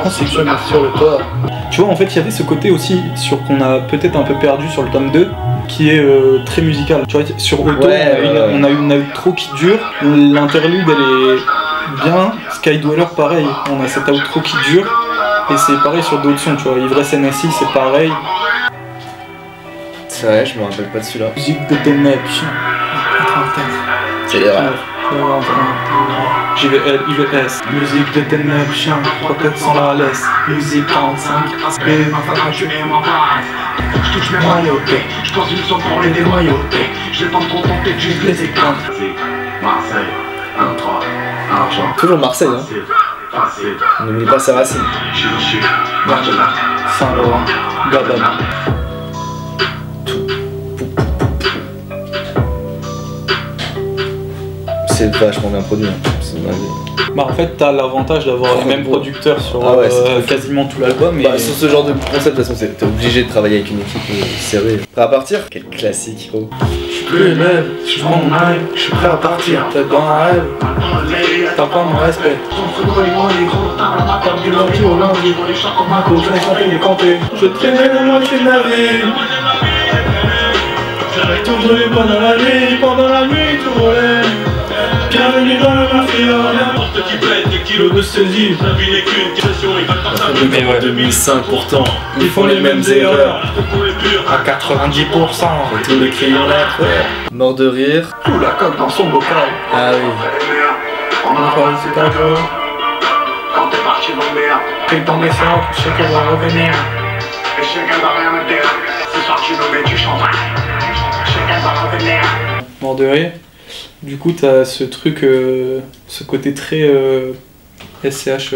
On sait que je mets sur le toit. Tu vois, en fait, il y avait ce côté aussi qu'on a peut-être un peu perdu sur le tome 2, qui est très musical. Tu vois, sur Otto, on a une outro qui dure. L'interlude, elle est bien. Skydweller, pareil. On a cette outro qui dure. Et c'est pareil sur d'autres sons, tu vois. Ivresse NSI, c'est pareil. C'est vrai, je me rappelle pas de celui-là. Musique de Deception. C'est l'erreur. JVL, IVS, musique de Deception, peut-être sans la laisse, musique 45, aspect, tu es ma part. Je touche mes royautés, je pose une sonde pour les déloyautés, je vais pas me contenter de juste les éclats. Marseille, 1-3, argent. Toujours Marseille, hein. N'oublie pas ses racines. Saint-Laurent, Gabbana. C'est vachement bien produit. Hein. C'est une dinguerie. Bah en fait t'as l'avantage d'avoir les mêmes producteurs sur quasiment tout l'album. Bah, sur ce genre de concept, de toute façon t'es obligé de travailler avec une équipe serrée. Prêt à partir? Quel classique, gros. Je suis plus élève, je suis mon rêve, je suis prêt à partir. T'es dans un rêve, t'as pas mon respect. Comme du lundi au lundi, je vais chanter les campés. Je traînais la moitié de ma vie. J'avais tout donné pendant la nuit tout volait. Bienvenue dans la mafia, n'importe qui pète des kilos de saisie. La vie n'est qu'une question, il va pas ça. Mais ouais, 2005 pourtant, ils font les mêmes erreurs. À 90%, tous les clients lettres. Mort de rire. Tout la coque dans son bocal. Ah oui. On a pas c'est pas grave. Quand t'es parti dans le merde, T'es dans mes séances, chacun va revenir. et chacun va rien me dire. Ce soir tu nous mets du champagne. Chacun va revenir. Mort de rire. Du coup, t'as ce truc, ce côté très SCH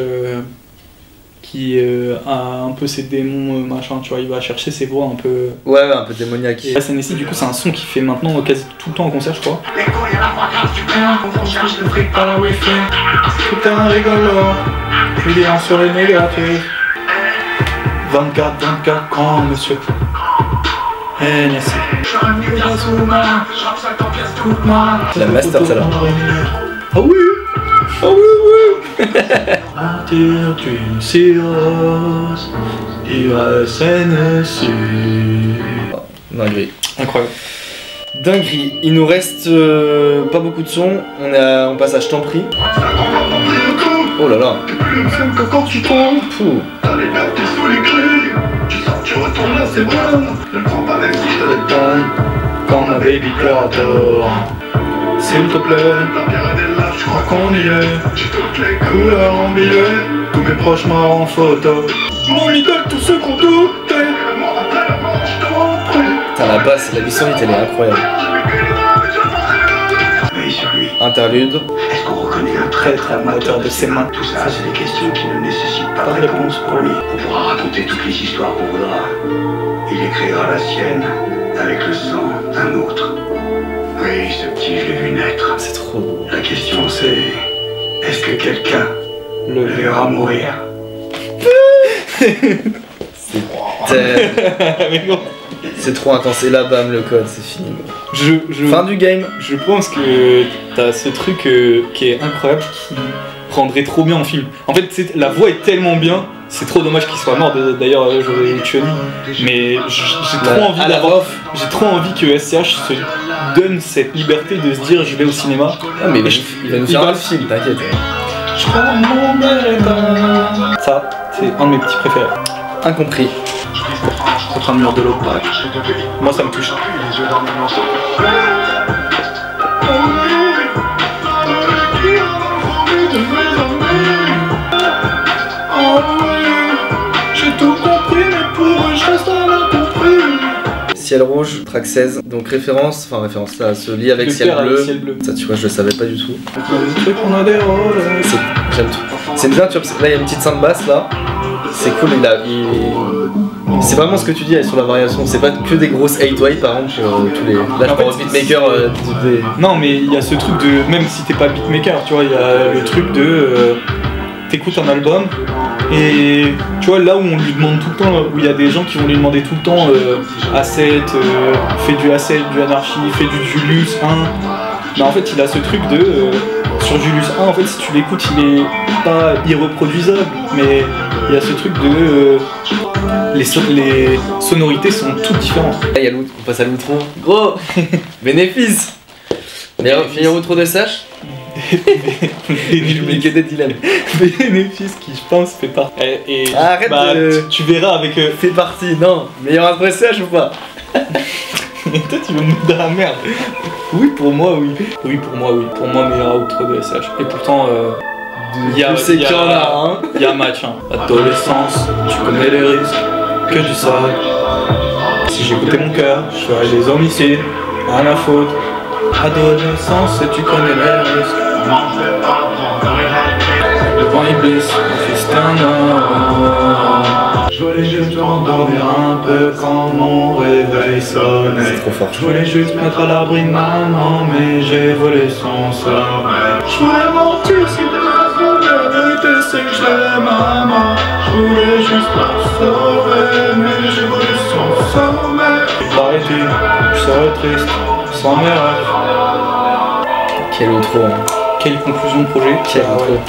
qui a un peu ses démons, machin, tu vois, il va chercher ses voix un peu. Ouais, un peu démoniaque. Et SNSI, du coup, c'est un son qui fait maintenant quasi tout le temps en concert, je crois. Les couilles à la fois grâce du père, on cherche le fric par la wifi. Tout un rigolo, fidèle sur les négatifs. 24 grands, monsieur. NSC. J'aurais mis bien sous main, je rappe 50 pièces toute main. La master, celle-là. Ah oui! Ah oui, oui! Partir d'une cirrhose, SNSI. Dinguerie. Incroyable. Dinguerie. Il nous reste pas beaucoup de sons. On passe à Je t'en prie. Oh là là. Quand tu tombes, Pouh. t'as les nerfs, t'es sous les clés. Tu sors, tu retournes là, c'est bon. Ne le prends pas même si je te le donne. Quand ma baby pleure à tort, s'il te plaît, La pierre est là, je crois qu'on y est. J'ai toutes les couleur en billet, tous mes proches morts en photo. Mon idole, tous ceux qu'on doutait. Putain, la basse, la sonite, elle est incroyable. Veille sur lui. Interlude. Est-ce qu'on reconnaît un Traître amateur de ses mains. Tout ça, c'est des questions qui ne nécessitent pas de réponse pour lui. On pourra raconter toutes les histoires qu'on voudra. Il écrira la sienne avec le sang d'un autre. Oui, ce petit, je l'ai vu naître. C'est trop beau. La question c'est, est-ce que quelqu'un le verra mourir? C'est trop intense. Et là, bam, le code, c'est fini. Fin du game. Je pense que t'as ce truc qui est incroyable, qui rendrait trop bien en film. En fait, la voix est tellement bien, c'est trop dommage qu'il soit mort. D'ailleurs, j'aurais tué lui. Mais j'ai trop envie que SCH se donne cette liberté de se dire je vais au cinéma. Ah, mais il va nous faire un film, t'inquiète. Je prends mon destin. Ça, c'est un de mes petits préférés. Incompris. Contre un mur de l'eau. Moi, ça me touche. J'ai tout compris, mais pour eux, je reste à l'incompris. Ciel rouge, track 16. Donc référence, ça se lie avec ciel bleu. Ça, tu vois, je le savais pas du tout. J'aime tout. C'est bien, tu vois, là il y a une petite synth basse là. C'est cool, c'est vraiment ce que tu dis sur la variation. C'est pas que des grosses 8-way par exemple tous les. Là je parle beatmaker Non mais il y a ce truc de. Même si t'es pas beatmaker, tu vois, il y a le truc de. T'écoutes un album et tu vois là où on lui demande tout le temps, où il y a des gens qui vont lui demander tout le temps A7, fais du A7, du Anarchy, fais du Julius 1. Mais en fait il a ce truc de sur Julius 1 en fait si tu l'écoutes il est pas irreproduisable mais il y a ce truc de les sonorités sont toutes différentes. Là il y a l'outro, on passe à l'outro. Gros bénéfice. Meilleur outro de SCH. Bénéfice qui je pense fait partie. Arrête tu verras avec fait partie, non. Meilleur après SCH ou pas? Et toi tu veux me mettre dans la merde. Oui pour moi oui. Oui pour moi oui. Pour moi meilleur outro de SCH. Et pourtant il y a un match hein. Adolescence, tu connais les risques que tu sais. Si j'écoutais mon cœur, je ferais des homicides, rien à faute. Adolescence, tu connais les risques. devant Iblis, mon fils d'un homme. Je voulais juste m'endormir un peu quand mon réveil sonnait. C'est trop fort. Je voulais juste mettre à l'abri de maman, mais j'ai volé son sommeil. Je voulais mentir si de ma vérité c'est que je l'aime maman. Je voulais juste la sauver, mais j'ai volé son sommeil. Paraît-il, je serais triste sans mes rêves. Quel outro, hein. Quelle conclusion de projet. Quel outro.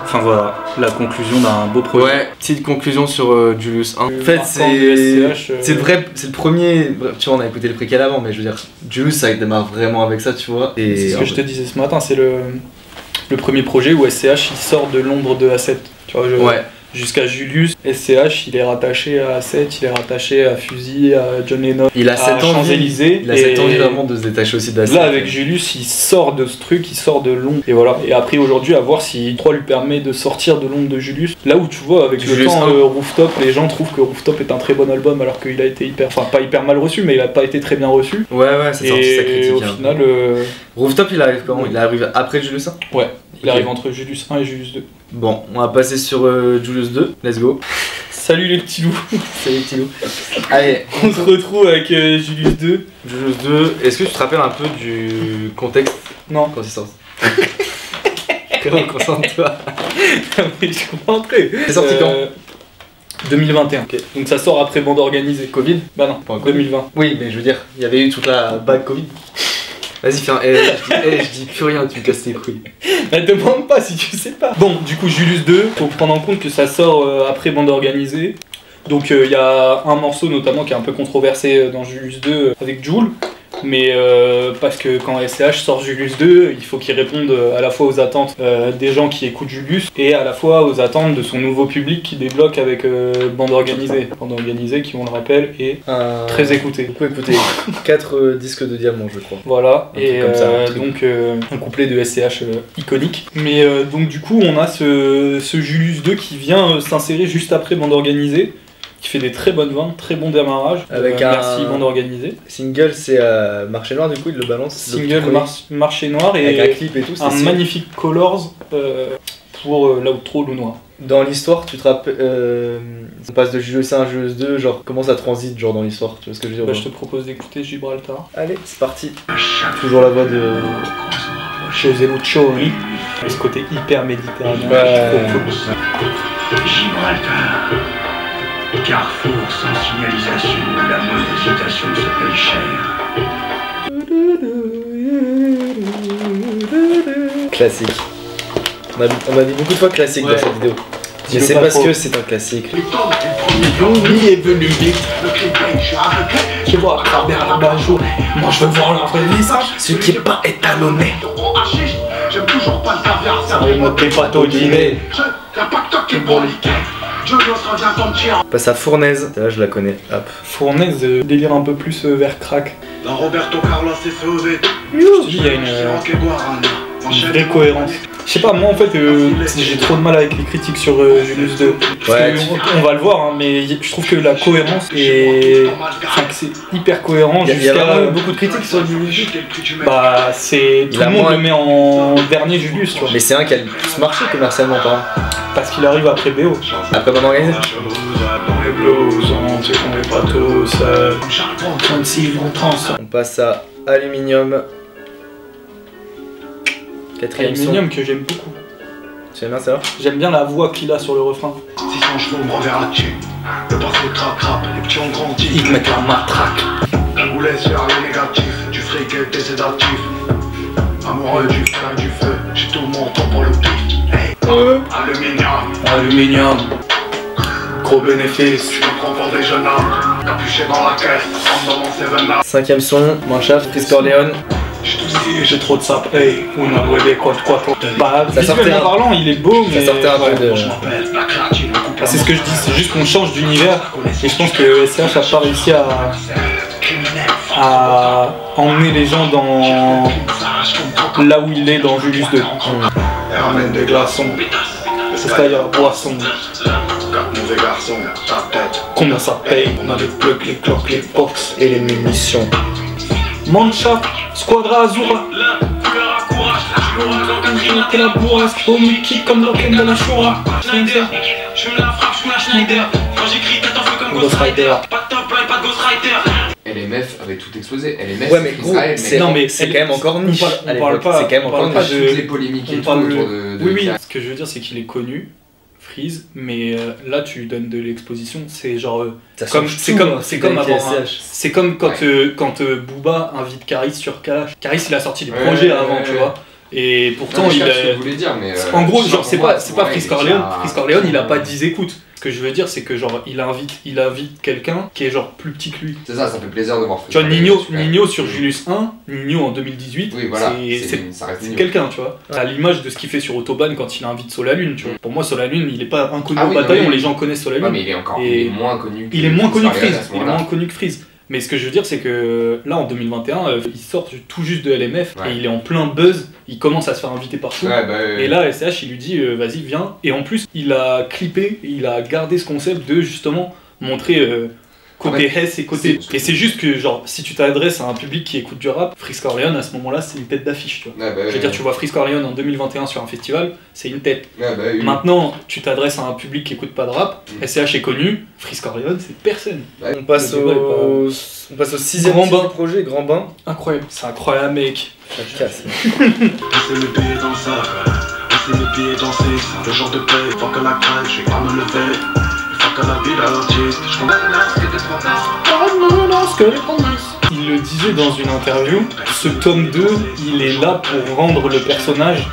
Enfin voilà, la conclusion d'un beau projet. Ouais, petite conclusion sur Julius 1. En fait, c'est vrai, c'est le premier. Tu vois, on a écouté le préquel avant, mais je veux dire, Julius ça démarre vraiment avec ça, tu vois. Et c'est ce que je te disais ce matin, c'est le premier projet où SCH il sort de l'ombre de A7. Tu vois, ouais. Jusqu'à Julius, SCH il est rattaché à A7, il est rattaché à Fusil, à John Lennon, il a cette Champs-Élysées. Il a cette envie vraiment de se détacher aussi de A7. Là avec Julius il sort de ce truc, il sort de l'ombre. Et voilà. Et après aujourd'hui à voir si 3 lui permet de sortir de l'ombre de Julius. Là où tu vois avec Julius le temps Rooftop, les gens trouvent que Rooftop est un très bon album alors qu'il a été pas hyper mal reçu, mais il a pas été très bien reçu. Ouais c'est sorti sa critique. Et au final Rooftop il arrive comment? Il arrive après Julius 1? Ouais. Il arrive entre Julius 1 et Julius 2. Bon, on va passer sur Julius 2, let's go. Salut les petits loups. Salut les petits loups. Allez, on se retrouve avec Julius 2. Julius 2, est-ce que tu te rappelles un peu du contexte? Non. Quand il sort. Concentre-toi. Mais je comprends très. C'est sorti quand? 2021. Okay. Donc ça sort après bande organisée. Covid? Bah non, pas 2020. Oui, mais je veux dire, il y avait eu toute la vague Covid. Vas-y, fais un. Je dis plus rien, tu me casses les couilles. Elle demande pas si tu sais pas. Bon, du coup, Julius 2, faut prendre en compte que ça sort après bande organisée. Donc il y a un morceau notamment qui est un peu controversé dans Julius 2 avec Jul. Mais parce que quand SCH sort Julius 2, il faut qu'il réponde à la fois aux attentes des gens qui écoutent Julius et à la fois aux attentes de son nouveau public qui débloque avec Bande Organisée. Bande Organisée qui, on le rappelle, est très écoutée. Beaucoup écouté. 4 disques de diamant, je crois. Voilà, et donc un couplet de SCH iconique. Mais donc du coup, on a ce Julius 2 qui vient s'insérer juste après Bande Organisée, qui fait des très bonnes ventes, très bon démarrage. Avec merci Bande Organisée. Single, c'est Marché Noir, du coup, il le balance. Single Marché Noir et avec un clip et tout. Un magnifique Colors pour l'outro Loup Noir. Dans l'histoire, tu te rappelles, on passe de Julius 1 à Julius 2, genre comment ça transite genre dans l'histoire, tu vois ce que je veux dire? Je te propose d'écouter Gibraltar. Allez, c'est parti. Toujours la voix de José Lucioli. Et ce côté hyper méditerranéen. Gibraltar. Carrefour sans signalisation, la monétisation se paye cher. Classique. On a dit beaucoup de fois classique dans cette vidéo. Mais c'est parce que c'est un classique. Yomi est venu vite. Je vois à travers la bajoue. Moi je veux voir leur vrai visage. Ce qui est pas étalonné. J'aime toujours pas le caviar. Ça remonte tes pâtes au dîner. Y'a pas que toi qui est bon liquide. On passe à Fournaise, là je la connais, hop. Fournaise, délire un peu plus vers crack. Dans Roberto Carlos et Sauvé. Je te dis, il y a une vraie cohérence. Je sais pas, moi en fait, j'ai trop de mal avec les critiques sur Julius 2. Ouais, on va le voir, hein, mais je trouve que la cohérence est. Enfin, que c'est hyper cohérent. Il y a vraiment beaucoup de critiques sur Julius 2. Bah, c'est. Tout le monde le met en dernier Julius, tu vois. Mais c'est un qui a le plus marché commercialement, par exemple. Parce qu'il arrive après BO. Après Bande Organisée. On passe à Aluminium. Quatrième Aluminium que j'aime beaucoup. Tu aimes bien ça? J'aime bien la voix qu'il a sur le refrain. Si ton cheveu me reverra dessus, le parcours trappe, les petits ont grandi. Ils mettent la matraque. La boulette vers le négatif, du fric et des sédatifs. Amoureux du feu, j'ai tout mon temps pour le pif. Aluminium. Gros bénéfice. Je me prends pour des jeunes hommes, capuché dans la caisse, en dans mon 7-up. 5ème son, Manchaf, Chris Corleone. J'ai trop de sap, hey, on a joué des quoi. Bah, ça visuellement parlant, il est beau, mais. Ça sortait un peu de. C'est ce que je dis, c'est juste qu'on change d'univers. Et je pense que SCH a pas réussi à emmener les gens dans là où il est dans Julius 2. Elle ramène des glaçons, c'est-à-dire boisson. Mauvais garçon, ta tête. Combien ça paye? On a les plugs, les cloques, les box et les munitions. Mancha, Squadra Azura. Schneider, t'es la bourrasque, au kick comme Loken de la Shura. Schneider, je me la frappe, je me la Schneider. Quand j'écris, t'as feu comme Ghost Rider. Pas de top line, pas de Ghost Rider. LMF avait tout explosé. LMF, ouais, mais gros, c'est quand même encore niche. On parle pas, c'est quand même encore niche. Toutes les polémiques et tout autour de. Oui, ce que je veux dire, c'est qu'il est connu. Freeze, mais là tu lui donnes de l'exposition, c'est genre c'est comme quand Booba invite Karis sur Kalash. Karis il a sorti des projets avant, tu vois. Et pourtant non, il a... ce que vous voulez dire, mais en gros genre c'est pas Freeze Corleone. Freeze Corleone il a pas 10 écoutes. Ce que je veux dire c'est que genre il invite quelqu'un qui est genre plus petit que lui. C'est ça fait plaisir de voir. Tu vois Nino sur Julius 1, Nino en 2018, oui, voilà, c'est quelqu'un, tu vois. À l'image de ce qu'il fait sur Autobahn quand il invite Solalune, tu vois. Pour moi Solalune il est pas inconnu au bataillon, les gens connaissent Solalune. Ouais, mais il est moins connu. Il est moins connu que Freeze. Il est moins connu que Freeze. Mais ce que je veux dire, c'est que là en 2021, il sort tout juste de LMF et il est en plein buzz. Il commence à se faire inviter partout. Et là, SCH, il lui dit vas-y, viens. Et en plus, il a clippé, il a gardé ce concept de justement montrer côté Hess et côté. Et c'est juste que, genre, si tu t'adresses à un public qui écoute du rap, Freeze Corleone à ce moment-là, c'est une tête d'affiche, tu vois. Je veux dire, tu vois Freeze Corleone en 2021 sur un festival, c'est une tête. Maintenant, tu t'adresses à un public qui écoute pas de rap, SCH est connu, Freeze Corleone, c'est personne. On passe au 6ème Grand Bain projet, Grand Bain. Incroyable, c'est incroyable, mec. Ça te casse. Passer le pied dans ça, passer le pied danser, c'est le genre de paix, faut que la crainte, je vais pas me lever. Il le disait dans une interview, ce tome 2, il est là pour rendre le personnage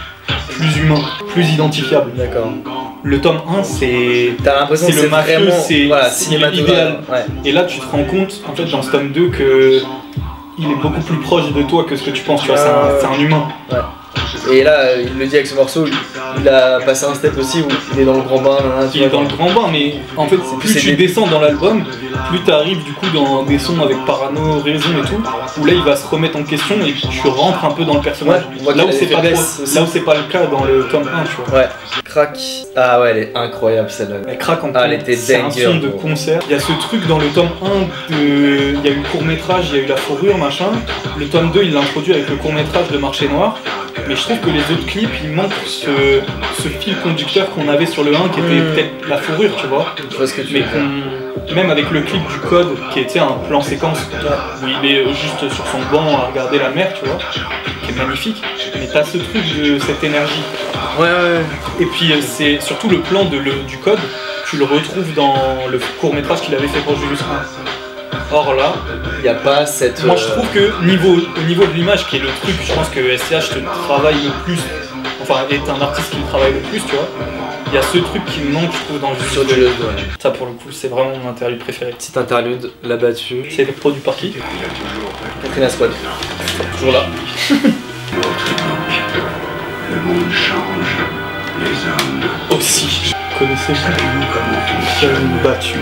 plus humain, plus identifiable. D'accord. Le tome 1, c'est le mafieux, c'est idéal. Ouais. Et là, tu te rends compte, en fait, dans ce tome 2, que il est beaucoup plus proche de toi que ce que tu penses, tu vois, c'est un humain. Ouais. Et là, il le dit avec ce morceau, il a passé un step aussi où il est dans le grand bain. Il est dans le grand bain, mais en fait, plus tu descends dans l'album, plus tu arrives du coup dans des sons avec Parano, Raison et tout, où là il va se remettre en question et tu rentres un peu dans le personnage. Là où c'est pas le cas dans le tome 1, tu vois. Ouais. Crack. Ah ouais, elle est incroyable celle-là. Elle craque en elle était c'est un son de concert. Il y a ce truc dans le tome 1 il y a eu le court-métrage, il y a eu la fourrure, machin. Le tome 2, il l'a introduit avec le court-métrage de Marché Noir. Mais je trouve que les autres clips, il manque ce fil conducteur qu'on avait sur le 1 qui était peut-être la fourrure, tu vois. Mais même avec le clip du Code qui était un plan séquence où il est juste sur son banc à regarder la mer, tu vois, qui est magnifique. Mais t'as ce truc de cette énergie. Ouais. Et puis c'est surtout le plan du Code, tu le retrouves dans le court-métrage qu'il avait fait pour Julius 1. Or là, il n'y a pas cette... Moi je trouve que au niveau de l'image, qui est le truc, je pense que SCH te travaille le plus, enfin est un artiste qui le travaille le plus, tu vois. Il y a ce truc qui me manque, je trouve, dans le sur de l'autre, ouais. Ça pour le coup, c'est vraiment mon interlude préféré. Petite interlude, la battue. C'est produit par qui? Katrina Squad. Toujours là. Le monde change, les hommes aussi. Connaissez-vous comment une battue?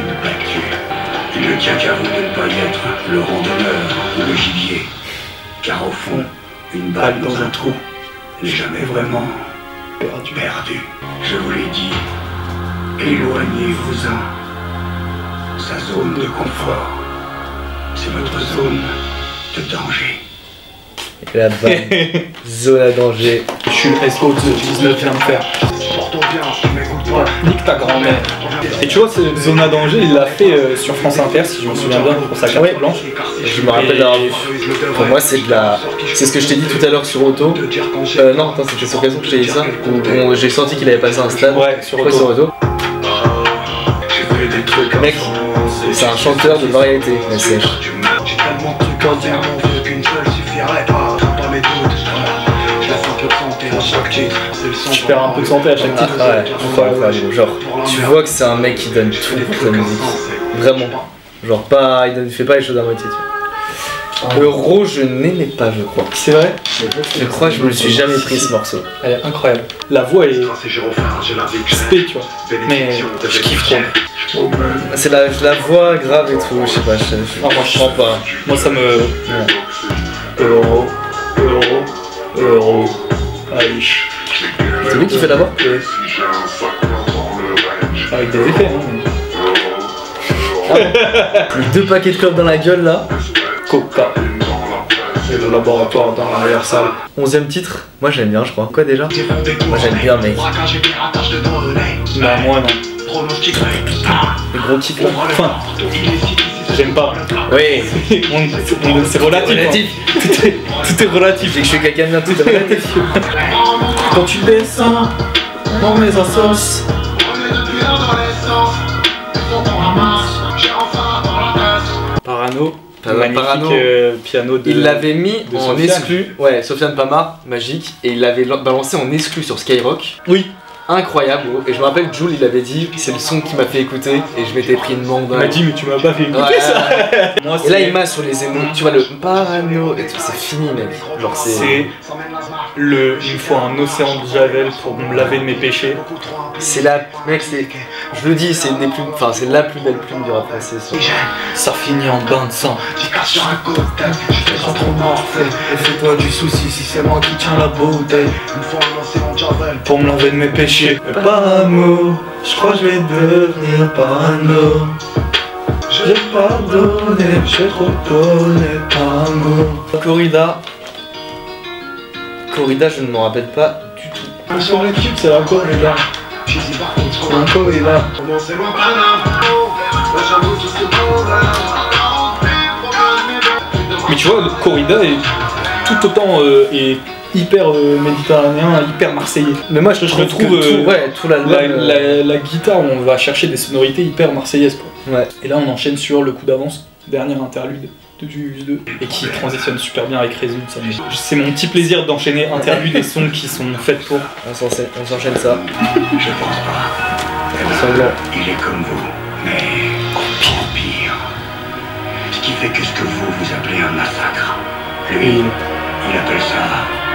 Il ne tient qu'à vous de ne pas y être le randonneur ou le gibier. Car au fond, une balle dans un trou n'est jamais vraiment perdu. Je vous l'ai dit, éloignez-vous-en. Sa zone de confort, c'est votre zone de danger. Et la bonne zone à danger. Je suis le SO de 19 vient de faire. Nique ta grand-mère. Et tu vois, cette zone à danger, il l'a fait sur France Inter, si je me souviens bien, pour sa carte blanche. Je me rappelle d'avoir vu. Pour moi, c'est de la. C'est ce que je t'ai dit tout à l'heure sur Auto. Non, attends, c'était sur Raison que je t'ai dit ça. J'ai senti qu'il avait passé un stade. Ouais, sur Auto. Mec, c'est un chanteur de variété, SCH. Tu perds un peu de santé à chaque titre. Ouais, genre, tu vois que c'est un mec qui donne tout pour la musique. Vraiment. Genre, pas, il fait pas les choses à moitié, tu vois. Euro, je n'aimais pas, je crois. C'est vrai? Je crois que je me le suis jamais pris ce morceau. Elle est incroyable. La voix est spé, tu vois. Mais je kiffe trop. C'est la voix grave et tout, je sais pas. Moi je sens pas. Moi ça me. Euro. Aïe. C'est lui qui fait la voix? Avec des effets, hein. Plus 2 paquets de clopes dans la gueule là. Coca. Et le laboratoire dans l'arrière-salle. 11e titre, moi j'aime bien je crois. Quoi déjà? Moi j'aime bien mec. Bah moi non. Les gros kicks là. Enfin, j'aime pas. Oui. C'est relatif. Tout est relatif. Dès que je suis quelqu'un de bien, tout est relatif. Quand tu descends dans mes assos. Parano. Magnifique piano de. Il l'avait mis de en Sofiane. exclu. Ouais, Sofiane Pamar, magique. Et il l'avait balancé en exclu sur Skyrock. Oui. Incroyable. Et je me rappelle, Jules, il avait dit c'est le son qui m'a fait écouter. Et je m'étais pris une mangue dans Il la. m'a dit, mais tu m'as pas fait écouter ça. Moi, et là, il m'a sur les émots. Tu vois, le parano et tout, c'est fini, mec. Genre, c'est. Il me faut un océan de Javel pour me laver de mes péchés. C'est la. Mec, c'est. Je le dis, c'est une des plus. Enfin, c'est la plus belle plume du rap français. Ça finit en bain de sang. Je sur un côté, je fais trop morphé. Et fais-toi du souci si c'est moi qui tiens la bouteille. Il me faut un océan de Javel pour me laver de mes péchés. Parano, je crois que je vais devenir parano. J'ai pardonné, j'ai trop donné parano. Corrida, je ne m'en rappelle pas du tout. Sur l'équipe, c'est la corrida. La corrida. Mais tu vois, corrida est tout autant hyper méditerranéen, hyper marseillais. Mais moi je trouve tout l'album, la guitare, on va chercher des sonorités hyper marseillaises quoi. Ouais. Et là on enchaîne sur le coup d'avance, dernier interlude de Julius 2, et qui transitionne super bien avec Résume. C'est mon petit plaisir d'enchaîner interludes et sons qui sont faits pour. On s'enchaîne ça. Je pense pas. Il est comme vous, mais pire. Ce qui fait que ce que vous appelez un massacre, lui, il appelle ça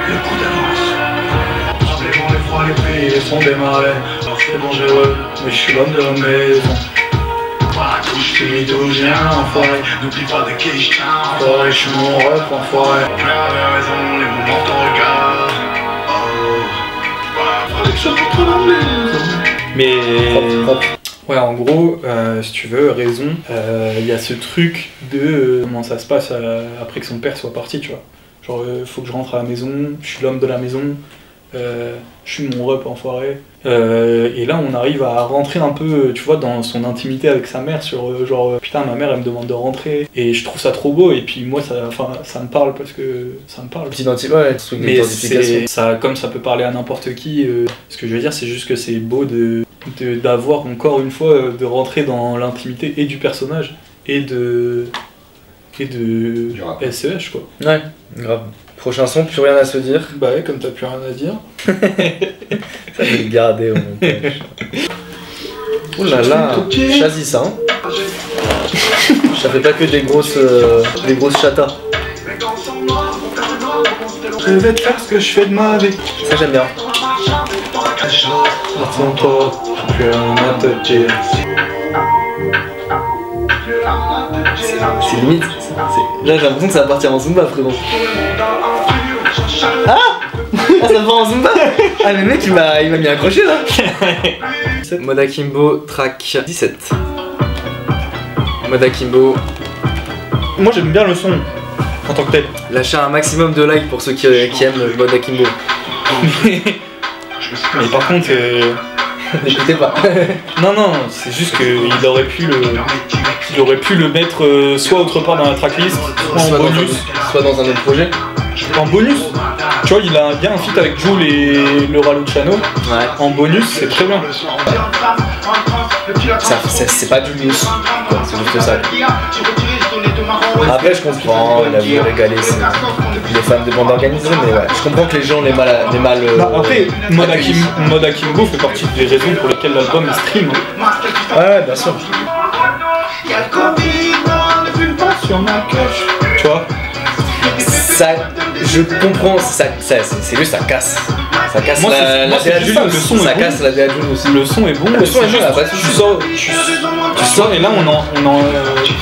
le coup d'avance. Rappelez-moi les froids, les prix, les sons des marais. C'est dangereux, mais je suis l'homme de la maison. Pas touche, tu m'y touches bien, enfoiré. N'oublie pas de qui je tiens, enfoiré. Je suis mon rep, enfoiré. Tu avais raison, les moments te regardent. Mais ouais, en gros, si tu veux, Raison, il y a ce truc de comment ça se passe après que son père soit parti, tu vois. Genre, faut que je rentre à la maison, je suis l'homme de la maison, je suis mon rep enfoiré. Et là, on arrive à rentrer un peu, tu vois, dans son intimité avec sa mère, sur genre, putain, ma mère, elle me demande de rentrer. Et je trouve ça trop beau, et puis moi, ça me parle parce que ça me parle. Mais ça, comme ça peut parler à n'importe qui, ce que je veux dire, c'est juste que c'est beau d'avoir encore une fois, de rentrer dans l'intimité et du personnage, et de SEH, quoi. Ouais, grave. Prochain son, plus rien à se dire. Bah ouais, comme t'as plus rien à dire. Ça, je vais le garder au montage. Oh là là, choisis ça. Hein. Ça fait pas que des grosses chatas. Je vais te faire ce que je fais de ma vie. Ça, j'aime bien. Attends pas, plus rien à te dire. C'est limite. Là, j'ai l'impression que ça va partir en Zumba, frérot. Ah, ça part en Zumba. Ah, le mec, il m'a mis un crochet là. Mode Akimbo, track 17. Mode Akimbo. Moi, j'aime bien le son en tant que tel. Lâchez un maximum de likes pour ceux qui aiment le mode Akimbo. Mais par contre, n'écoutez pas. Non, c'est juste qu'il aurait pu le mettre soit autre part dans la tracklist, soit en bonus. Soit dans un autre projet. En bonus. Tu vois, il a bien un feat avec Jules et Laura Luciano. Ouais. En bonus, c'est très bien. C'est pas du news. C'est juste ça. Après, je comprends, il a voulu régaler les fans de bande organisée, mais ouais, je comprends que les gens les mal. Après, Mode Akimbo fait partie des raisons pour lesquelles l'album est stream. Ouais, bien sûr. Sur ma cache. Tu vois, ça, je comprends, c'est juste ça casse. Ça casse la DA Jules, le son ça est casse bon. la DA Jules aussi. Le son est bon, le son est juste, tu sors et là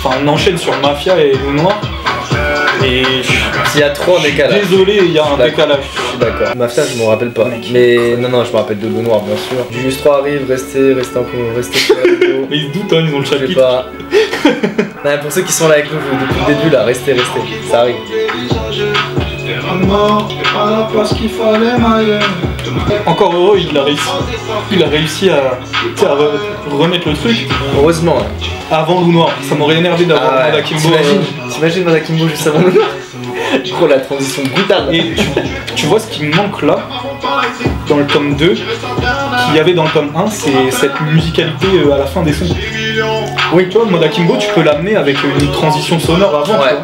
on enchaîne sur Mafia et Loup Noir. Et il y a trop en décalage. Désolé, il y a un décalage. Je suis d'accord. Mafia, je m'en rappelle pas. Mais non, je me rappelle de Loup Noir, bien sûr. Julius 3 arrive, restez sur la vidéo. Mais ils se doutent, hein, ils ont le chapitre. Je sais pas. Non, pour ceux qui sont là avec nous depuis le début, là, restez. Ça arrive. Encore heureux, il a réussi à remettre le truc. Heureusement. Ouais. Avant Loup Noir, ça m'aurait énervé d'avoir Manda Kimbo. T'imagines Manda Kimbo juste avant Loup Noir. Gros, la transition brutale. Et tu vois ce qui me manque là, dans le tome 2, qu'il y avait dans le tome 1, c'est cette musicalité à la fin des sons. Oui, tu vois, Manda Kimbo, tu peux l'amener avec une transition sonore avant. Ouais.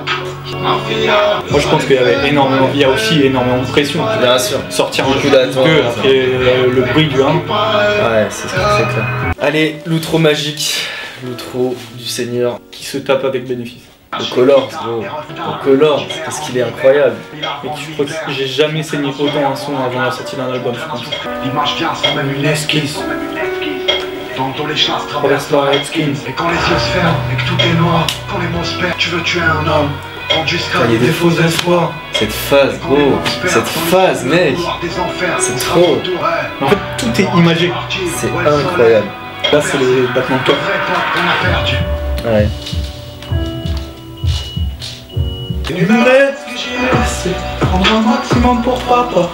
Moi je pense qu'il y avait énormément, il y a aussi énormément de pression. Bien sûr. Sortir un jeu d'attente après le bruit du 1. Ouais, c'est clair. Allez, l'outro magique, l'outro du Seigneur. Qui se tape avec bénéfice. Le Colors, gros. Le Colors, parce qu'il est incroyable. Mais je crois que j'ai jamais saigné autant un son avant la sortie d'un album, je pense. L'image vient sans même une esquisse. Tantôt les chasses traversent leur skin. Et quand les yeux se ferment et que tout est noir, quand les mots se perdent, tu veux tuer un homme. Il y a des faux espoirs. Cette phase, gros. Cette phase, mec. C'est trop. En fait, tout est imagé. C'est incroyable. Là, c'est les battements de cœur. Ouais. Une lettre que j'ai laissée, prendre un maximum pour papa.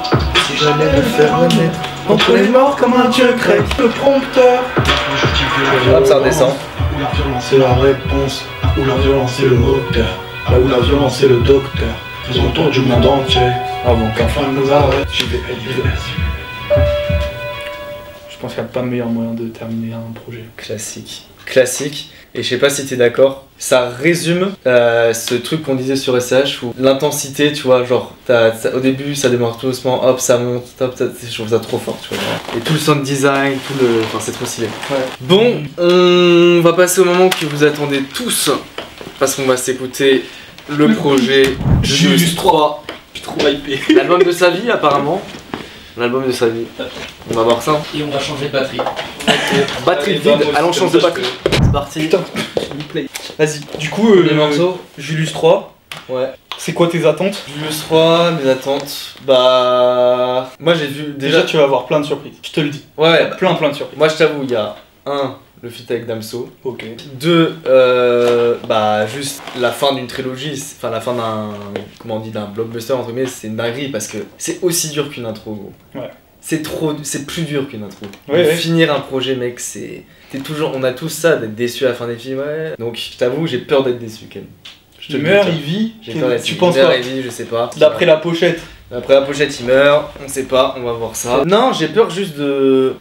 Si j'allais le faire renaître, entre les morts comme un dieu grec, le prompteur. Hop, ça redescend. Où la violence est la réponse, où la violence est le moteur, là où la violence est le docteur. Faisons le tour du monde entier, avant qu'enfin nous arrête. J'y vais élever. Je pense qu'il n'y a pas meilleur moyen de terminer un projet. Classique. Et je sais pas si t'es d'accord, ça résume ce truc qu'on disait sur SCH où l'intensité, tu vois, genre au début ça démarre tout doucement, hop ça monte, hop, je trouve ça trop fort, tu vois. Et tout le sound design, enfin c'est trop stylé. Ouais. Bon, on va passer au moment que vous attendez tous, parce qu'on va s'écouter le projet Juste 3. Je suis trop hypé. L'album de sa vie apparemment. L'album de sa vie. On va voir ça. Et on va changer de batterie. Batterie vide, allons changer de batterie. C'est parti. Putain, vas-y. Du coup, les morceaux. Julius 3. Ouais. C'est quoi tes attentes? Julius 3, mes attentes. Bah. Moi j'ai vu. Déjà, tu vas avoir plein de surprises. Je te le dis. Ouais. Plein de surprises. Moi je t'avoue, il y a le feat avec Damso. Ok. 2, bah juste la fin d'une trilogie, enfin la fin d'un, comment on dit, d'un blockbuster entre guillemets, c'est une dinguerie parce que c'est aussi dur qu'une intro, gros. Ouais. C'est plus dur qu'une intro. Ouais, finir un projet, mec, on a tous ça, d'être déçu à la fin des films, ouais. Donc je t'avoue, j'ai peur d'être déçu quand même. Il meurt, il vit. J'ai peur d'être Tu penses quoi? Il vit, je sais pas. D'après la pochette. Après la pochette il meurt, on sait pas, on va voir ça. Non, j'ai peur juste de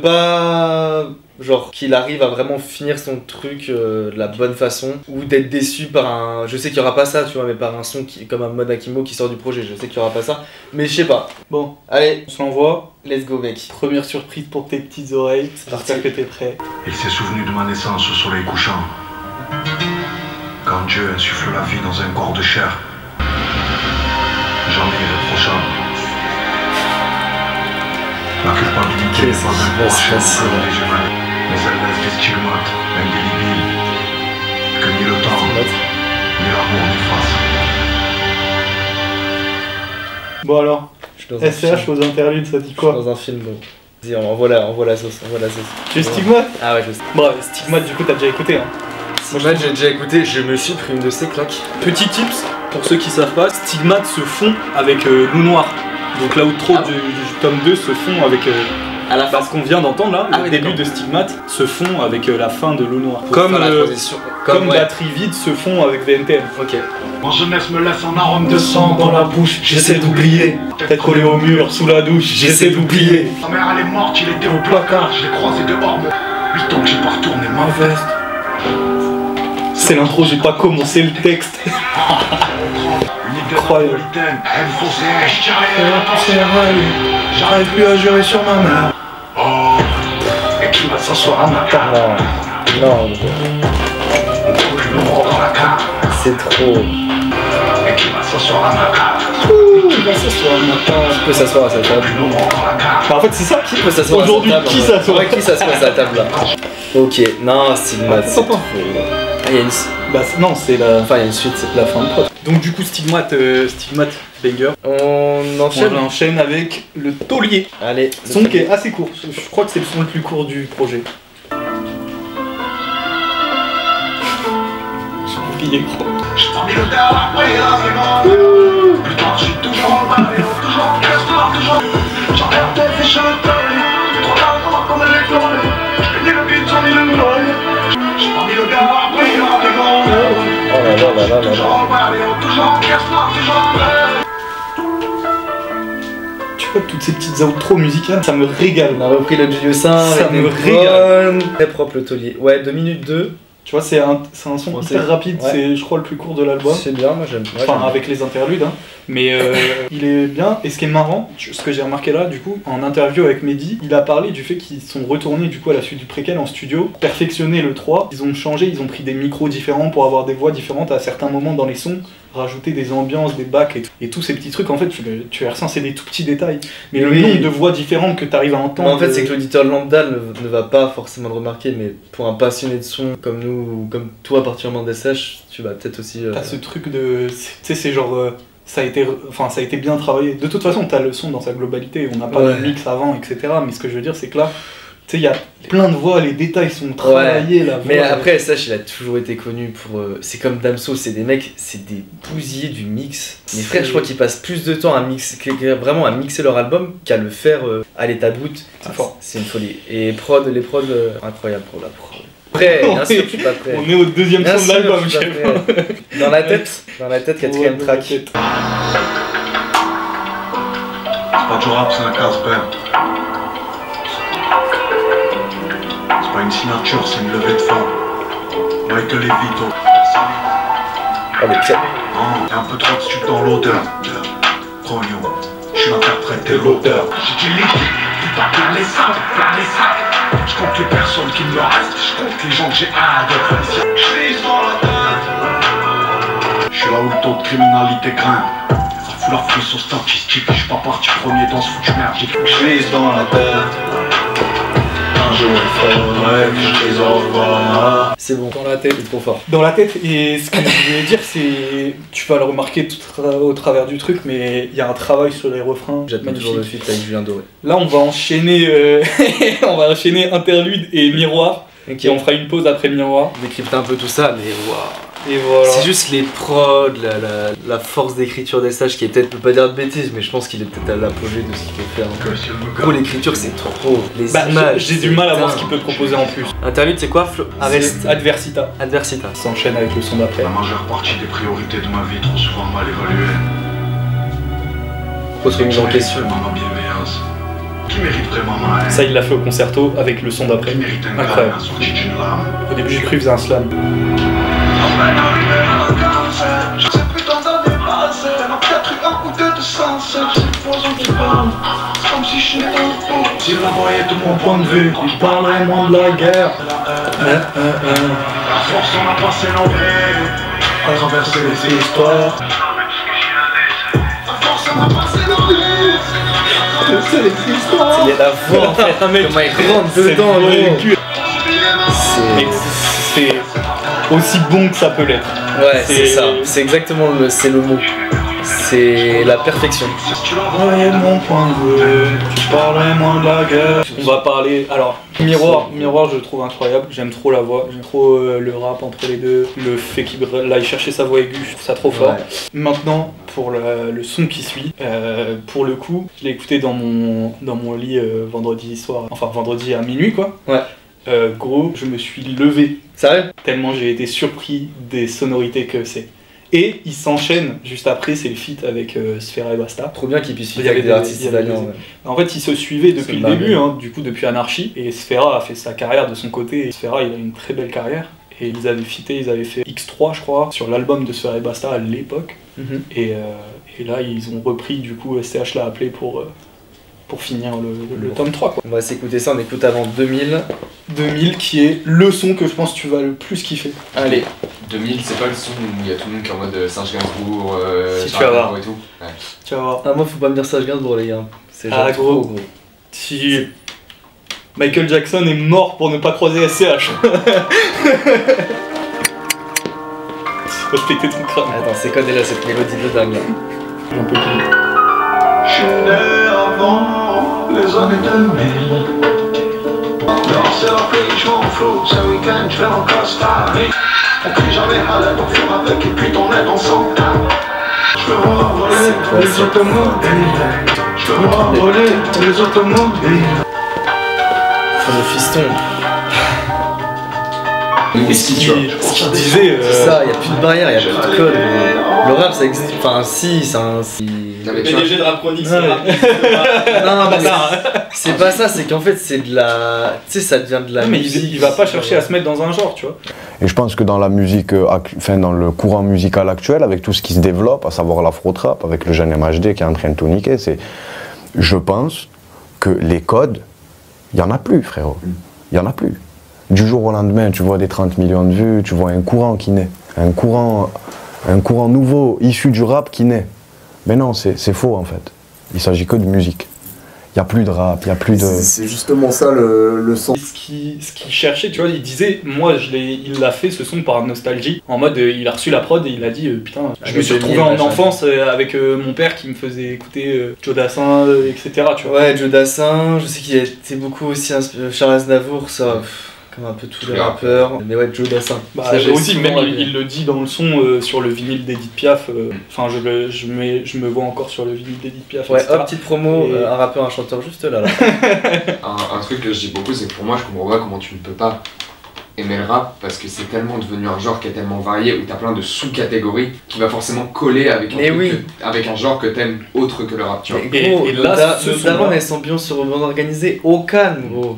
pas genre qu'il arrive à vraiment finir son truc de la bonne façon ou d'être déçu par un, je sais qu'il y aura pas ça, tu vois, mais par un son qui comme un mode Akimo qui sort du projet, je sais qu'il y aura pas ça, mais je sais pas. Bon, allez, on se l'envoie. Let's go mec. Première surprise pour tes petites oreilles, j'espère que t'es prêt. Il s'est souvenu de ma naissance au soleil couchant, quand Dieu insuffle la vie dans un corps de chair. J'en ai reprochant. La culpabilité n'est pas un poids chez les humains, mais elle laisse des stigmates indélébiles que ni le temps, ni l'amour n'effacent. Bon alors, SCH aux interludes, ça dit quoi? Dans un film, bon. Vas-y, envoie la sauce, Tu es Stigmate? Ah ouais, je sais. Bon, Stigmate, du coup, t'as déjà écouté, hein? Stigmate, j'ai déjà écouté, je me suis pris une de ces claques. Petit tips, pour ceux qui savent pas, Stigmate se fond avec Loup Noir. Donc l'outro du tome 2 se fond avec à la fin. Ce qu'on vient d'entendre là, le début de Stigmate se fond avec la fin de Loup Noir. Comme Batterie Vide se fond avec VNTM. Ok. Ma jeunesse me laisse un arôme de sang dans la bouche, j'essaie d'oublier. Tête collée au mur, sous la douche, j'essaie d'oublier. Ma mère elle est morte, il était au placard, je l'ai croisé dehors, mais 8 ans que j'ai pas retourné ma veste. C'est l'intro, j'ai pas commencé le texte. Incroyable. J'arrive plus à jurer sur ma mère. Oh, et qui va s'asseoir à ma table? Non. C'est trop. Et qui va s'asseoir à ma table? Qui va s'asseoir à ma table? Qui peut s'asseoir à sa table? En fait, c'est ça qui peut s'asseoir aujourd'hui. Qui s'assoit à sa table là? Ok, non, Stigmate. C'est trop. Il y a une... Bah non, c'est la... Enfin, il y a une suite, c'est la fin de prod. Donc du coup, Stigmate banger. On enchaîne avec le taulier. Allez. Son qui est assez court. Je crois que c'est le son le plus court du projet. J'ai oublié gros. Je Parmi le terre, après l'argument. Plus tard, je suis toujours en bas, toujours en caisse, toujours. J'en ai un tête et je le taille. Trop tard, comme elle est tournée. J'ai le but, j'en ai le vol. Parmi le terre, après l'argument. Toujours en bas, toujours en caisse, toujours. Tu vois, toutes ces petites outros musicales, ça me régale. On a repris le Julio Saint, ça me régale. Très propre le taulier. Ouais, 2 minutes 2. Tu vois, c'est un son hyper rapide, ouais. C'est je crois le plus court de l'album. C'est bien, moi j'aime. Enfin, avec les interludes, hein. Mais il est bien. Et ce qui est marrant, ce que j'ai remarqué là, du coup, en interview avec Mehdi, il a parlé du fait qu'ils sont retournés du coup à la suite du préquel en studio, perfectionner le 3. Ils ont changé, ils ont pris des micros différents pour avoir des voix différentes à certains moments dans les sons, rajouter des ambiances, des bacs et tous ces petits trucs. En fait, tu les ressens, c'est des tout petits détails. Mais le nombre de voix différentes que tu arrives à entendre. En fait, c'est que l'auditeur lambda ne va pas forcément le remarquer, mais pour un passionné de son comme nous, comme toi, particulièrement des sèches, tu vas peut-être aussi. T'as ce truc de. Tu sais, c'est genre. Ça a été bien travaillé. De toute façon, t'as le son dans sa globalité. On n'a pas de mix avant, etc. Mais ce que je veux dire, c'est que là, tu sais, il y a plein de voix, les détails sont travaillés. La voix, mais après, Sèche, il a toujours été connu pour. C'est comme Damso, c'est des mecs, c'est des bousillés du mix. Mes frères, je crois qu'ils passent plus de temps à mixer leur album qu'à le faire à l'état brut. C'est fort. C'est une folie. Et les prods, incroyable pour la prod. Prêt, bien sûr, je suis pas prêt. On est au deuxième son de l'album, je sais pas. Dans la tête, quatrième track. C'est pas du rap, c'est un casse-pelle. C'est pas une signature, c'est une levée de fond. Michael Levito. Allez, tiens. Non, y'a un peu trop de sucre dans l'odeur. Cognon, je suis l'interprète et l'auteur. J'utilise du papier, les sacs, plein les sacs. Je compte les personnes qui me restent, je compte les gens que j'ai hâte de. Je suis dans la tête. Je suis là où le taux de criminalité grimpe. Ça fout la fouille aux statistiques. Je suis pas parti premier dans ce foutu merdique. Je vise dans la tête. Un jour il faudrait que je les envoie. C'est bon, dans la tête, c'est trop fort. Dans la tête, et ce que je voulais dire, c'est. Tu vas le remarquer tout au travers du truc, mais il y a un travail sur les refrains. J'admets toujours le feat avec Julien Doré. Là, on va enchaîner, interlude et miroir. Okay. Et on fera une pause après miroir. Décrypter un peu tout ça, mais waouh. Et voilà. C'est juste les prods, la force d'écriture des sages qui est peut-être, je peux pas dire de bêtises, mais je pense qu'il est peut-être à l'apogée de ce qu'il peut faire. Gros, l'écriture c'est trop. Les images. J'ai du mal à voir ce qu'il peut proposer en plus. Interlude, c'est quoi Adversita. Adversita. Ça s'enchaîne avec le son d'après. La majeure partie des priorités de ma vie, trop souvent mal évaluées. Autre remise en question. Ma bienveillance. Qui mérite vraiment ma haine. Ça, il l'a fait au concerto avec le son d'après. Incroyable. Au début, j'ai cru qu'il faisait un slam. Je sais plus t'en débarrasser. T'en as peut-être eu un ou deux de sens. C'est une poison qui parle. C'est comme si je n'étais pas. S'il la voyait de mon point de vue, il parlerait moins de la guerre. La force, on a passé nos vies à traverser les histoires. La force, on a passé nos vies. C'est les histoires. Il y a la voix en fait, comment il rentre dedans, c'est aussi bon que ça peut l'être. Ouais, c'est ça, c'est exactement le mot. C'est la perfection. Tu voyais de mon point de vue, tu parlais moins de la guerre. On va parler. Alors, Miroir, je le trouve incroyable. J'aime trop la voix, j'aime trop le rap entre les deux. Le fait qu'il aille chercher sa voix aiguë, je trouve ça trop fort. Ouais. Maintenant, pour le son qui suit, pour le coup, je l'ai écouté dans mon lit vendredi soir, enfin vendredi à minuit quoi. Ouais. Gros, je me suis levé. Sérieux ? Tellement j'ai été surpris des sonorités que c'est. Et il s'enchaîne juste après, c'est le feat avec Sfera et Basta. Trop bien qu'il puisse suivre avec des artistes italiens. Ouais. En fait, ils se suivaient depuis le début, hein, du coup depuis Anarchy. Et Sfera a fait sa carrière de son côté. Et Sfera, il a une très belle carrière. Et ils avaient fité, ils avaient fait X3, je crois, sur l'album de Sfera et Basta à l'époque. Et là, ils ont repris, du coup, SCH l'a appelé pour finir le tome 3 quoi. On va s'écouter ça, on écoute avant 2000. 2000 qui est le son que je pense que tu vas le plus kiffer. Allez. 2000 c'est pas le son où il y a tout le monde qui est en mode Serge Gainsbourg, si tu vas voir. et tout. Ouais. Tu vas voir. Ah moi faut pas me dire Serge Gainsbourg les gars. C'est genre gros. Si Michael Jackson est mort pour ne pas croiser SCH. Faut se péter ton crâne. Attends, c'est quoi déjà cette mélodie de dingue là? Un peu plus. Je suis né avant les années 2000. Non, c'est la paix, je m'en fous. flow. Ce week-end, je vais en Costa Rica. On crie jamais à l'aide, on fume avec et puis ton aide, on s'entame. Je veux voir voler tous les automobiles. Je veux voir voler tous les automobiles. Le fiston. Et ce qu'il disait. C'est ça, il n'y a plus de barrière, il n'y a plus de code. Le rap ça existe. Enfin, si, c'est un. PDG de Rap Chronique, c'est rap. Non, mais c'est pas ça, c'est qu'en fait, c'est de la. Tu sais, ça devient de la. Mais il va pas chercher à se mettre dans un genre, tu vois. Et je pense que dans la musique, enfin dans le courant musical actuel, avec tout ce qui se développe, à savoir l'afro-trap, avec le jeune MHD qui est en train de tout niquer, je pense que les codes, il n'y en a plus, frérot. Il n'y en a plus. Du jour au lendemain, tu vois des 30 millions de vues, tu vois un courant qui naît. Un courant nouveau, issu du rap qui naît. Mais non, c'est faux en fait. Il s'agit que de musique. Il n'y a plus de rap, il n'y a plus de... C'est justement ça le son. Ce qu'il cherchait, tu vois, il disait, moi il l'a fait ce son par nostalgie, en mode il a reçu la prod et il a dit putain, je me suis retrouvé en enfance avec mon père qui me faisait écouter Joe Dassin, etc. Tu vois. Ouais, Joe Dassin, je sais qu'il a été beaucoup aussi Charles Aznavour, ça... Comme un peu tous les rappeurs, mais ouais, Joe Dassin. Bah, aussi, même il le dit dans le son sur le vinyle d'Edith Piaf. Enfin, je me vois encore sur le vinyle d'Edith Piaf. Ouais, hop, petite promo, un rappeur, un chanteur juste là. un truc que je dis beaucoup, c'est que pour moi, je comprends pas comment tu ne peux pas aimer le rap parce que c'est tellement devenu un genre qui est tellement varié où t'as plein de sous-catégories qui va forcément coller avec avec un genre que t'aimes autre que le rap, tu vois. Et là, notamment les ambiances sur Urban Organisé, au calme, gros.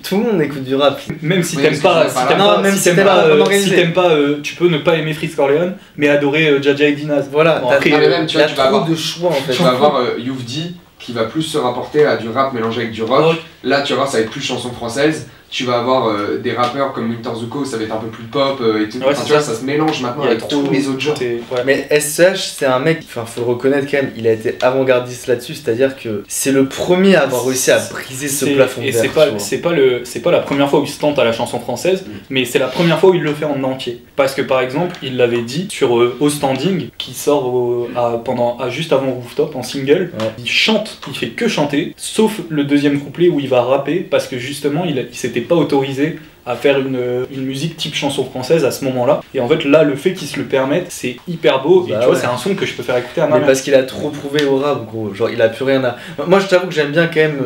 Tout le monde écoute du rap. Même si t'aimes pas, tu peux ne pas aimer Freeze Corleone, mais adorer Jaja et Dinaz. Voilà, bon, après, même, tu vas avoir de choix en fait. Tu vas avoir Youvdi qui va plus se rapporter à du rap mélangé avec du rock. Là, tu vas voir, ça va être plus chanson française. Tu vas avoir des rappeurs comme Winter Zuko, ça va être un peu plus pop et tout. Ouais, tu vois, ça se mélange maintenant avec tous les autres genres. Mais SCH, c'est un mec, enfin, faut le reconnaître quand même, il a été avant-gardiste là-dessus, c'est-à-dire que c'est le premier à avoir réussi à briser ce plafond de verre. Et c'est pas la première fois où il se tente à la chanson française, mais c'est la première fois où il le fait en entier. Parce que par exemple, il l'avait dit sur Au Standing, qui sort juste avant Rooftop en single, il chante, il fait que chanter, sauf le deuxième couplet où il va rapper, parce que justement, il s'était pas autorisé à faire une musique type chanson française à ce moment-là. Et en fait, là, le fait qu'ils se le permettent, c'est hyper beau. Et tu vois, c'est un son que je peux faire écouter à ma mère. Mais parce qu'il a trop prouvé au rap, gros. Genre, il a plus rien à... Moi, je t'avoue que j'aime bien quand même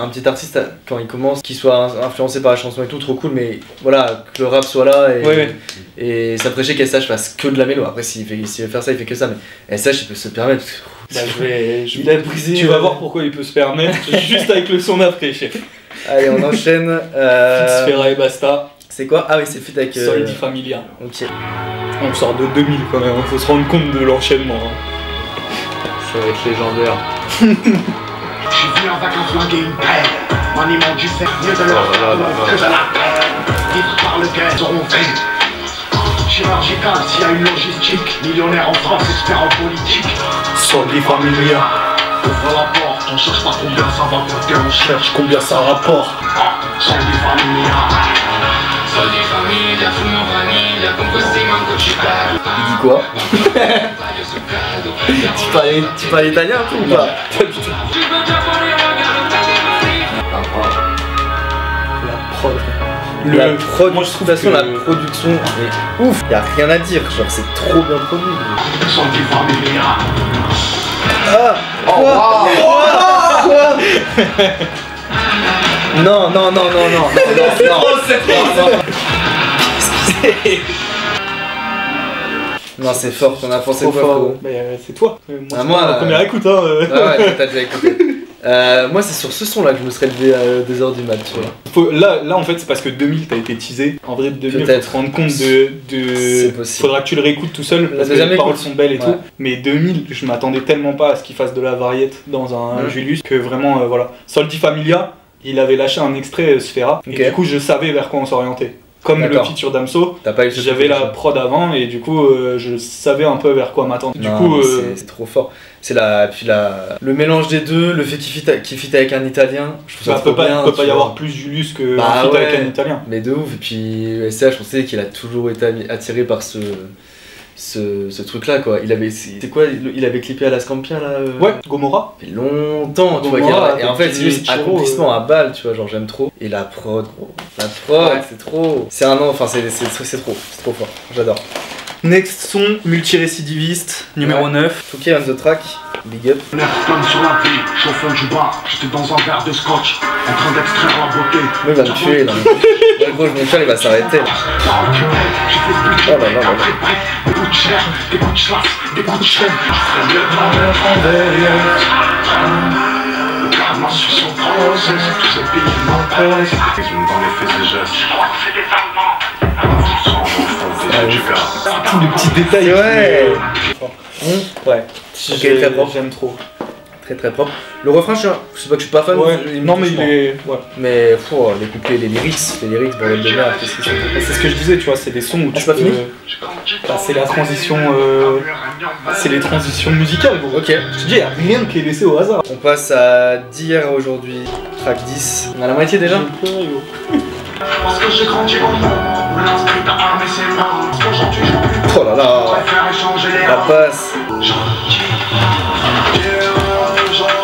un petit artiste, quand il commence, qu'il soit influencé par la chanson et tout, trop cool. Mais voilà, que le rap soit là et ça prêchait qu'SH fasse que de la mélo. Après, s'il veut faire ça, il fait que ça. Mais SH, il peut se permettre. Bah, il a brisé. Tu vas voir pourquoi il peut se permettre, juste avec le son d'après, chef. Allez, on enchaîne. Sfera et Basta. C'est quoi? Ah oui, c'est fit avec. Sol di Familia. Ok. On sort de 2000 quand même, faut se rendre compte de l'enchaînement. Ça va être légendaire. Je suis venu avec un flingue et une pelle. Maniement du fer, mieux de l'or que de la peine. Vivre par le guet, seront faits. Chirurgical, s'il y a une logistique. Millionnaire en France, expert en politique. Sol di Familia. Ouvre la porte, on cherche pas combien ça va coûter, on cherche combien ça rapporte. Sol di Familia. Sol di Familia, fumo vaniglia, con questi manco ci parlo. Il dit quoi? Tu parles italien un peu ou pas? Pas du tout. La prod, moi je trouve de toute façon la production est ouf, y'a rien à dire, genre c'est trop bien produit. Sol di Familia. Ah! Quoi? Non. Non, c'est fort, t'en as pensé quoi, frérot? Mais c'est toi. Moi, la première écoute, hein. Ouais, t'as déjà écouté. Moi, c'est sur ce son-là que je me serais levé à 2h du mat, tu vois. Là, en fait, c'est parce que 2000, t'as été teasé. En vrai, 2000, faut se rendre compte de... Faudra que tu le réécoutes tout seul, parce que les paroles sont belles et tout. Mais 2000, je m'attendais tellement pas à ce qu'il fasse de la variette dans un Julius, que vraiment, voilà. Sol di Familia, il avait lâché un extrait Sfera, et du coup, je savais vers quoi on s'orientait. Comme le feat sur Damso, j'avais la prod avant et du coup je savais un peu vers quoi m'attendre. Du coup c'est trop fort. C'est le mélange des deux, le fait qu'il fit avec un Italien. Je trouve ça trop bien. Peut pas y avoir plus Julius que un feat avec un Italien. Mais de ouf. Et puis SCH, on sait qu'il a toujours été attiré par ce ce truc là quoi. Il avait, c'est quoi, il avait clippé à la Scampia là Ouais, Gomorrah. Ça fait longtemps, tu vois. Et en fait, c'est juste accomplissement à balle, tu vois, genre j'aime trop. Et la prod, gros. La prod, c'est trop. C'est un nom, enfin, c'est trop fort. J'adore. Next son, multirécidiviste, numéro 9. Touquet on the track, big up. 9 tonnes sur la vie, chauffeur du bar, j'étais dans un verre de scotch, en train d'extraire la beauté. Il va me tuer là. Ouais, gros, mon cœur il va s'arrêter là. Oh là là là là. Des bouts de chair, des bouts de chasse, des bouts de chaîne. Je le garde ma suite sur process, tous ces pays m'empressent. Dans les faits et gestes, je crois que c'est des Allemands. Tous les petits détails. Ouais. Ouais. Ok, très propre. J'aime trop. Très propre. Le refrain, je sais pas que je suis pas fan. Ouais. Non mais il est. Ouais. Mais les couplets, les lyrics, bordel de merde. C'est ce que je disais, tu vois, c'est des sons où tu peux. C'est la transition. C'est les transitions musicales, gros. Ok. Je te dis, y a rien qui est laissé au hasard. On passe à d'hier à aujourd'hui, track 10. On a la moitié déjà. Parce que j'ai grandi au monde où l'instinct a armé ses mains. Parce qu'aujourd'hui je plus. Oh là là. La passe.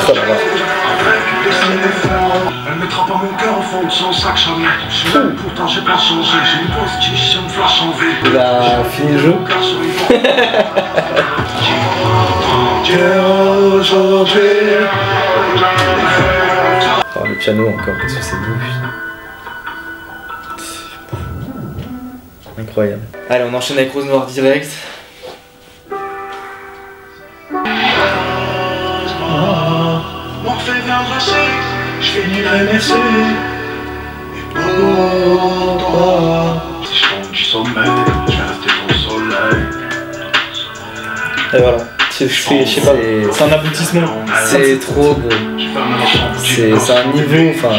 Oh là là. Elle mettra pas mon cœur au fond de son sac jamais. Pourtant j'ai pas changé, j'ai une postiche, me flash en vie. Il a fini le jeu. Oh le piano encore, qu'est-ce que c'est beau. Incroyable. Allez, on enchaîne avec Rose Noire direct. Morphée vient dresser, je finirai mes essais. Et pour toi, si je tombe du sommeil, je vais rester ton soleil. Et voilà. Je sais pas, c'est un aboutissement. C'est trop beau. C'est un niveau, enfin.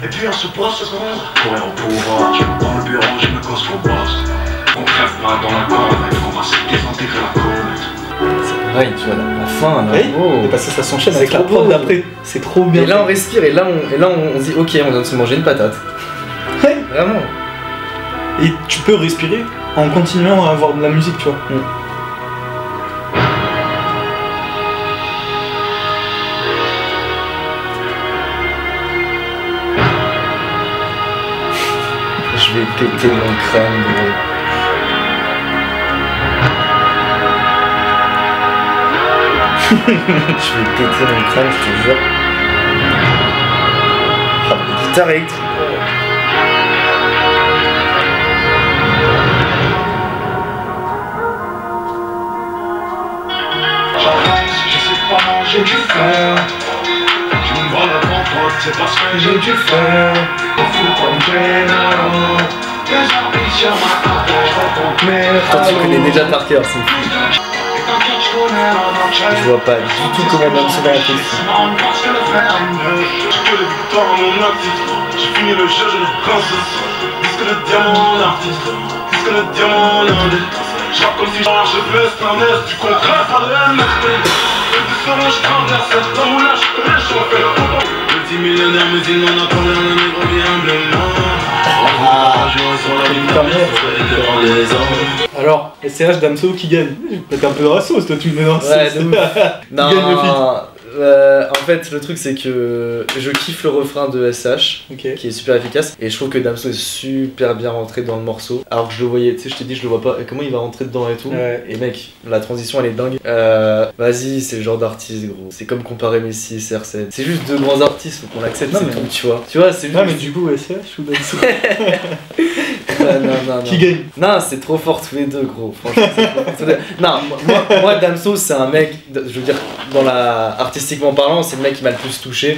Et puis on se poste, courir au pouvoir. Dans le bureau, je me cause pour poste. On crève pas dans la corne, on va se désintégrer la côte. C'est pareil, tu vois, la fin là. Oui, et parce que ça s'enchaîne avec la prod d'après. C'est trop bien. Et là on respire, et là on dit ok, on vient de se manger une patate. Ouais. Vraiment. Et tu peux respirer en continuant à avoir de la musique, tu vois. Je vais péter mon crâne, gros. Je vais péter mon crâne, je te jure. Ah, la guitare électrique. Je sais pas manger du fer. Tu me vois la compote, c'est parce que j'ai du fer. On fout comme général. Que j'arrive sur ma table, je rencontre mes Quand tu connais déjà par cœur, c'est fou. Je vois pas du tout comment même se faire un truc. J'ai que les victoires à mon actif. J'ai fini le jeu, je le princesse. Disque le diamant artiste. Disque le diamant indé. Je rappe comme si je veste un S. Du concret, pas de MSP. Le différent, je traverse. Dans mon âge, je peux réchauffer. Multimillionnaire musulman, Napoléon, le négro bien humblement. Alors, SCH Damso qui gagne. Peut-être un peu dans la sauce, toi tu me mets dans la sauce. Non, gagne le feat. En fait, le truc c'est que je kiffe le refrain de SCH, qui est super efficace, et je trouve que Damso est super bien rentré dans le morceau. Alors que je le voyais, tu sais, je t'ai dit, je le vois pas, comment il va rentrer dedans et tout. Et mec, la transition elle est dingue. Vas-y, c'est le genre d'artiste, gros. C'est comme comparer Messi et CR7. C'est juste deux grands artistes, faut qu'on l'accepte, c'est tout, tu vois. Tu vois, c'est juste. Non, mais du coup, SCH ou Damso non. Qui gagne? Non, c'est trop fort tous les deux, gros. Franchement, c'est trop fort tous les deux. Non, moi, Damso, c'est un mec, je veux dire, artistiquement parlant, c'est le mec qui m'a le plus touché.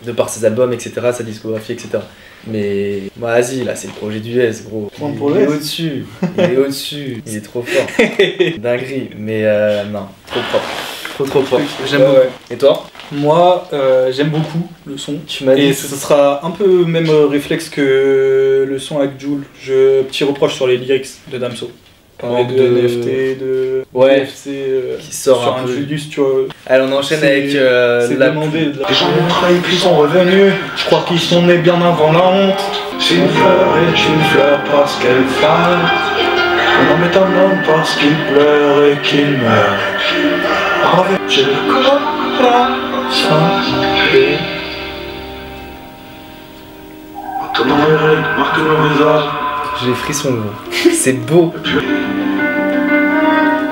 De par ses albums, etc., sa discographie, etc. Mais, vas-y, là, c'est le projet du S, gros. Il est au-dessus. Il est au-dessus. Il est trop fort. Dinguerie. Mais, non, trop propre. Trop propre. J'aime beaucoup. Et toi? Moi, j'aime beaucoup le son. Tu m'as dit. Et ce sera un peu même réflexe que le son avec Jul. Petit reproche sur les lyrics de Damso. Parler de NFT, de UFC, qui sort sur un peu. Julius, tu vois. Allez, on enchaîne avec c'est la demandé. Les gens m'ont trahi puis sont revenus. Je crois qu'ils sont nés bien avant la honte. C'est une fleur et une fleur parce qu'elle fane. On en met un homme parce qu'il pleure et qu'il meurt. Avec le corazon. J'ai les frissons, gros. C'est beau.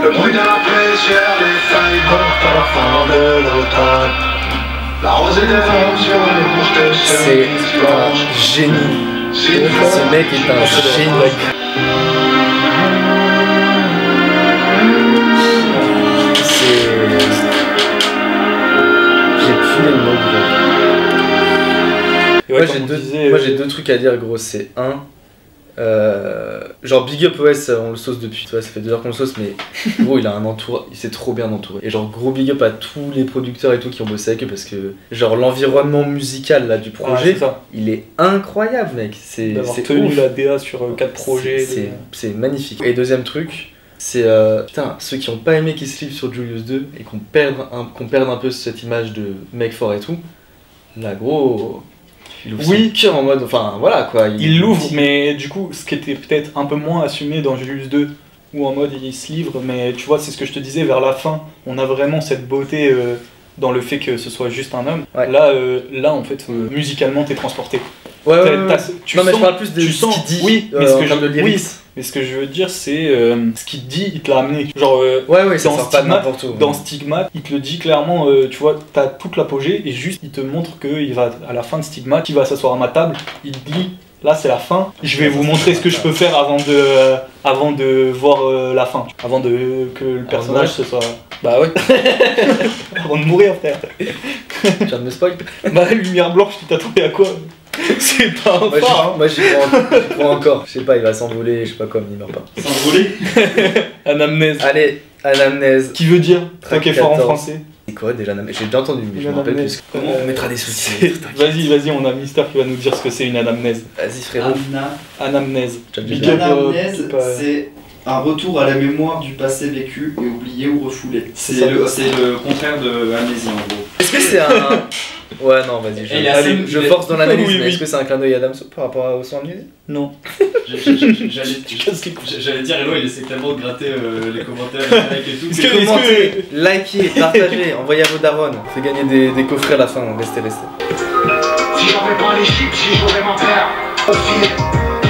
Le bruit de la pluie sur les feuilles mortes à la fin de l'automne. La rosée des vents sur les bouches de C'est un génie. Ce mec est un génie. J'ai plus les mots, gros. Moi j'ai deux trucs à dire, gros. C'est un. Genre Big Up OS, on le sauce depuis, tu vois, ça fait 2 heures qu'on le sauce, mais gros il a un entourage, il s'est trop bien entouré. Et genre gros Big Up à tous les producteurs et tout qui ont bossé avec eux, parce que genre l'environnement musical là du projet, il est incroyable, mec. C'est tenu ouf. la DA sur 4 projets. C'est magnifique. Et deuxième truc, c'est putain, ceux qui ont pas aimé Kiss Live sur Julius 2 et qu'on perde un peu cette image de mec fort et tout, là gros. Il ouvre son cœur en mode, enfin voilà quoi. Il l'ouvre, mais du coup, ce qui était peut-être un peu moins assumé dans Julius 2, où en mode il se livre, mais tu vois, c'est ce que je te disais, vers la fin, on a vraiment cette beauté dans le fait que ce soit juste un homme. Ouais. Là en fait, musicalement, t'es transporté. Ouais, non, mais je parle plus de ce qu'il dit, oui, mais mais ce que je veux dire, c'est ce qu'il dit, il te l'a amené. Genre, ça sort pas de n'importe où. Dans Stigmate, il te le dit clairement, tu vois, t'as toute l'apogée et juste il te montre qu'il va, à la fin de Stigmate, il va s'asseoir à ma table, il te dit, là c'est la fin, je vais vous montrer ce que je peux faire avant de voir la fin, avant que le personnage se soit... Bah ouais. Avant de mourir, frère. Tu viens de me spoil. Bah, lumière blanche, tu t'attendais à quoi? C'est pas un phare, hein. Moi j'y crois encore. Je sais pas, il va s'envoler, je sais pas quoi, mais il meurt pas. S'envoler. Anamnèse. Allez, anamnèse. Qui veut dire truc est fort en français. C'est quoi déjà anamnèse? J'ai déjà entendu, mais je me rappelle plus. Comment on mettra des sous-titres? Vas-y, on a Mister qui va nous dire ce que c'est une anamnèse. Vas-y frérot. Anamnèse. L'anamnèse, c'est un retour à la mémoire du passé vécu et oublié ou refoulé. C'est le contraire de amnésie en gros. Est-ce que c'est un... Ouais, non, vas-y, je force dans l'analyse, mais est-ce que c'est un clin d'œil à Damso par rapport au son amnésie? Non. J'allais dire, Hello, il essaie tellement de gratter les commentaires, les likes et tout. Commentez, likez, partagez, envoyez à vos darons, fait gagner des coffrets à la fin, restez. Si j'avais pas les chips, si j'aurais ma paire, au fil,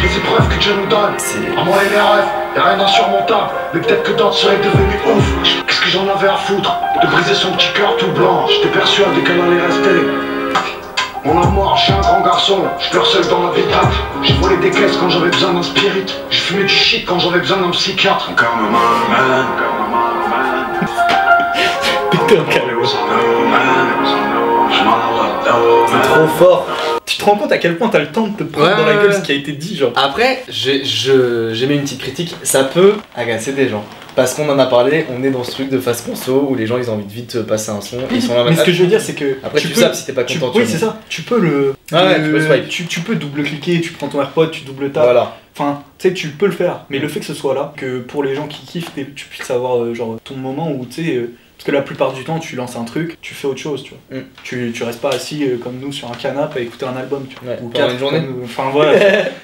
les épreuves que Dieu nous donne, à moi et mes rêves, y'a rien d'insurmontable, mais peut-être que d'autres seraient devenus ouf. Qu'est-ce que j'en avais à foutre de briser son petit cœur tout blanc? J'étais persuadé qu'elle allait rester. Mon amour, je suis un grand garçon, je pleure seul dans la pétate. J'ai volé des caisses quand j'avais besoin d'un spirit. J'ai fumé du shit quand j'avais besoin d'un psychiatre. C'est trop fort. Tu te rends compte à quel point t'as le temps de te prendre dans la gueule ce qui a été dit, genre. Après, j'ai mis une petite critique, ça peut agacer des gens. Parce qu'on en a parlé, on est dans ce truc de fast conso où les gens ils ont envie de vite passer un son et ils sont là. Mais ce que je veux dire, c'est que. Après, tu sapes si t'es pas content. Oui, c'est ça. Tu peux le. Tu peux double-cliquer, tu prends ton AirPod, tu double tapes. Voilà. Enfin, tu sais, tu peux le faire. Mais le fait que ce soit là, que pour les gens qui kiffent, tu puisses avoir genre ton moment où tu sais. Parce que la plupart du temps, tu lances un truc, tu fais autre chose, tu vois. Tu restes pas assis comme nous sur un canapé à écouter un album, tu vois. Ou pendant une journée. Enfin voilà.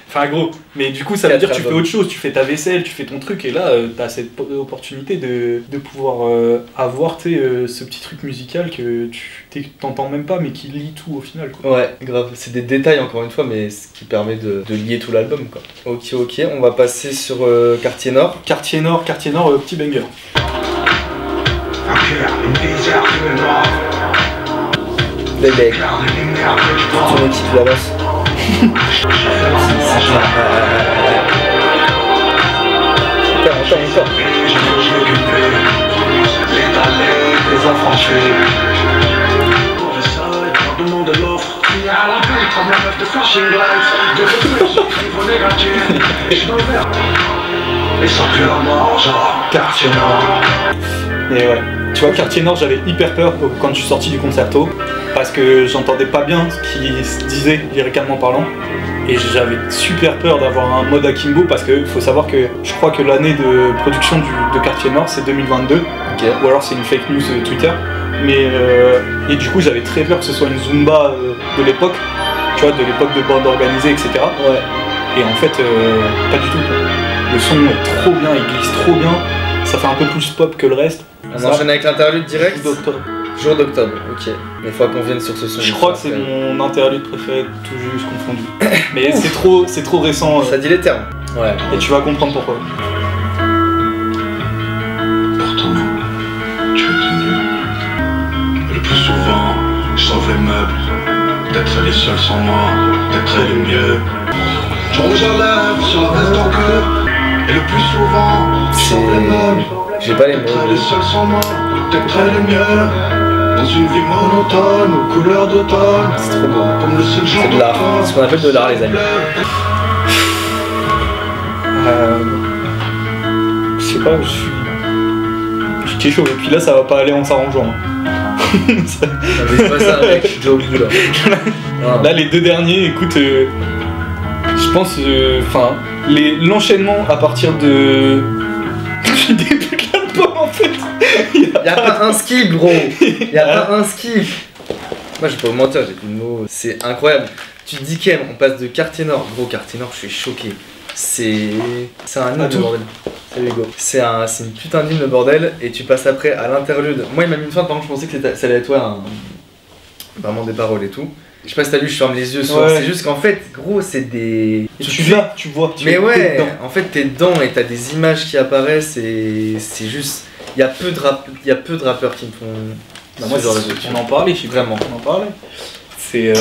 Enfin gros. Mais du coup, ça veut dire que tu fais autre chose, tu fais ta vaisselle, tu fais ton truc, et là, t'as cette opportunité de pouvoir avoir, tu sais, ce petit truc musical que tu t'entends même pas, mais qui lie tout au final, quoi. Ouais, grave. C'est des détails encore une fois, mais ce qui permet de lier tout l'album, quoi. Ok, on va passer sur Quartier Nord. Quartier Nord, petit banger. Une visière de noir. Bébé, toute ton équipe l'avance. Encore. Les enfants chez pour le sol, leur demande l'offre. Il y a la paix, comme la meuf de Flashing Lights. De réflexion, niveau négatif. Je suis dans le verre. Et sans plus la mort, genre Quartier Nord. Et ouais. Tu vois, Quartier Nord, j'avais hyper peur quand je suis sorti du concerto parce que j'entendais pas bien ce qui se disait lyricalement parlant et j'avais super peur d'avoir un mode Akimbo parce que faut savoir que je crois que l'année de production de Quartier Nord c'est 2022 ou alors c'est une fake news Twitter mais et du coup j'avais très peur que ce soit une Zumba de l'époque, tu vois, de l'époque de bande organisée etc. Ouais. Et en fait pas du tout. Le son est trop bien, il glisse trop bien. Ça fait un peu plus pop que le reste. On enchaîne avec l'interlude direct. D'octobre. Jour d'octobre, ok. Mais il faut qu'on vienne sur ce son. Je crois que c'est mon interlude préféré, tout juste confondu. Mais c'est trop récent. Ça dit les termes. Ouais. Et tu vas comprendre pourquoi. Pourtant, tu es mieux. Le plus souvent, je sauve les meubles. Peut-être elle est seule sans moi, peut-être elle est mieux. Je rouge à lèvres sur la veste en cœur. Et le plus souvent, je sauve les meubles. J'ai pas les mots. Peut-être elle est seule sans moi, peut-être elle est mieux. Dans une vie monotone, aux couleurs d'automne. C'est trop beau. Comme le seul genre c'est de l'art. C'est ce qu'on appelle de l'art, les amis. Je sais pas, je suis chaud. Et puis là, ça va pas aller en s'arrangeant. Mais c'est pas ça, mec, je suis déjà au bout là. Là, les deux derniers, écoute, je pense, l'enchaînement à partir du début de l'album, en fait. Y'a pas un skip, gros. Y'a pas un skip. Moi, je vais pas vous mentir, j'ai plus de mots. C'est incroyable. Tu te dis qu'aime, on passe de Quartier Nord. Gros, Quartier Nord, je suis choqué. C'est un hymne de bordel. Salut Hugo. C'est une putain d'hymne de bordel. Et tu passes après à l'interlude. Moi, il m'a mis une fin, par contre, je pensais que ça allait être vraiment des paroles et tout. Je sais pas si t'as lu, je ferme les yeux sur. Ouais. C'est juste qu'en fait, gros, c'est des. Tu vois. Mais ouais, en fait, t'es dedans et t'as des images qui apparaissent et c'est juste. Il y a peu de rappeurs qui me font. Bah moi, on en parlait, je suis vraiment. On en parlait. C'est,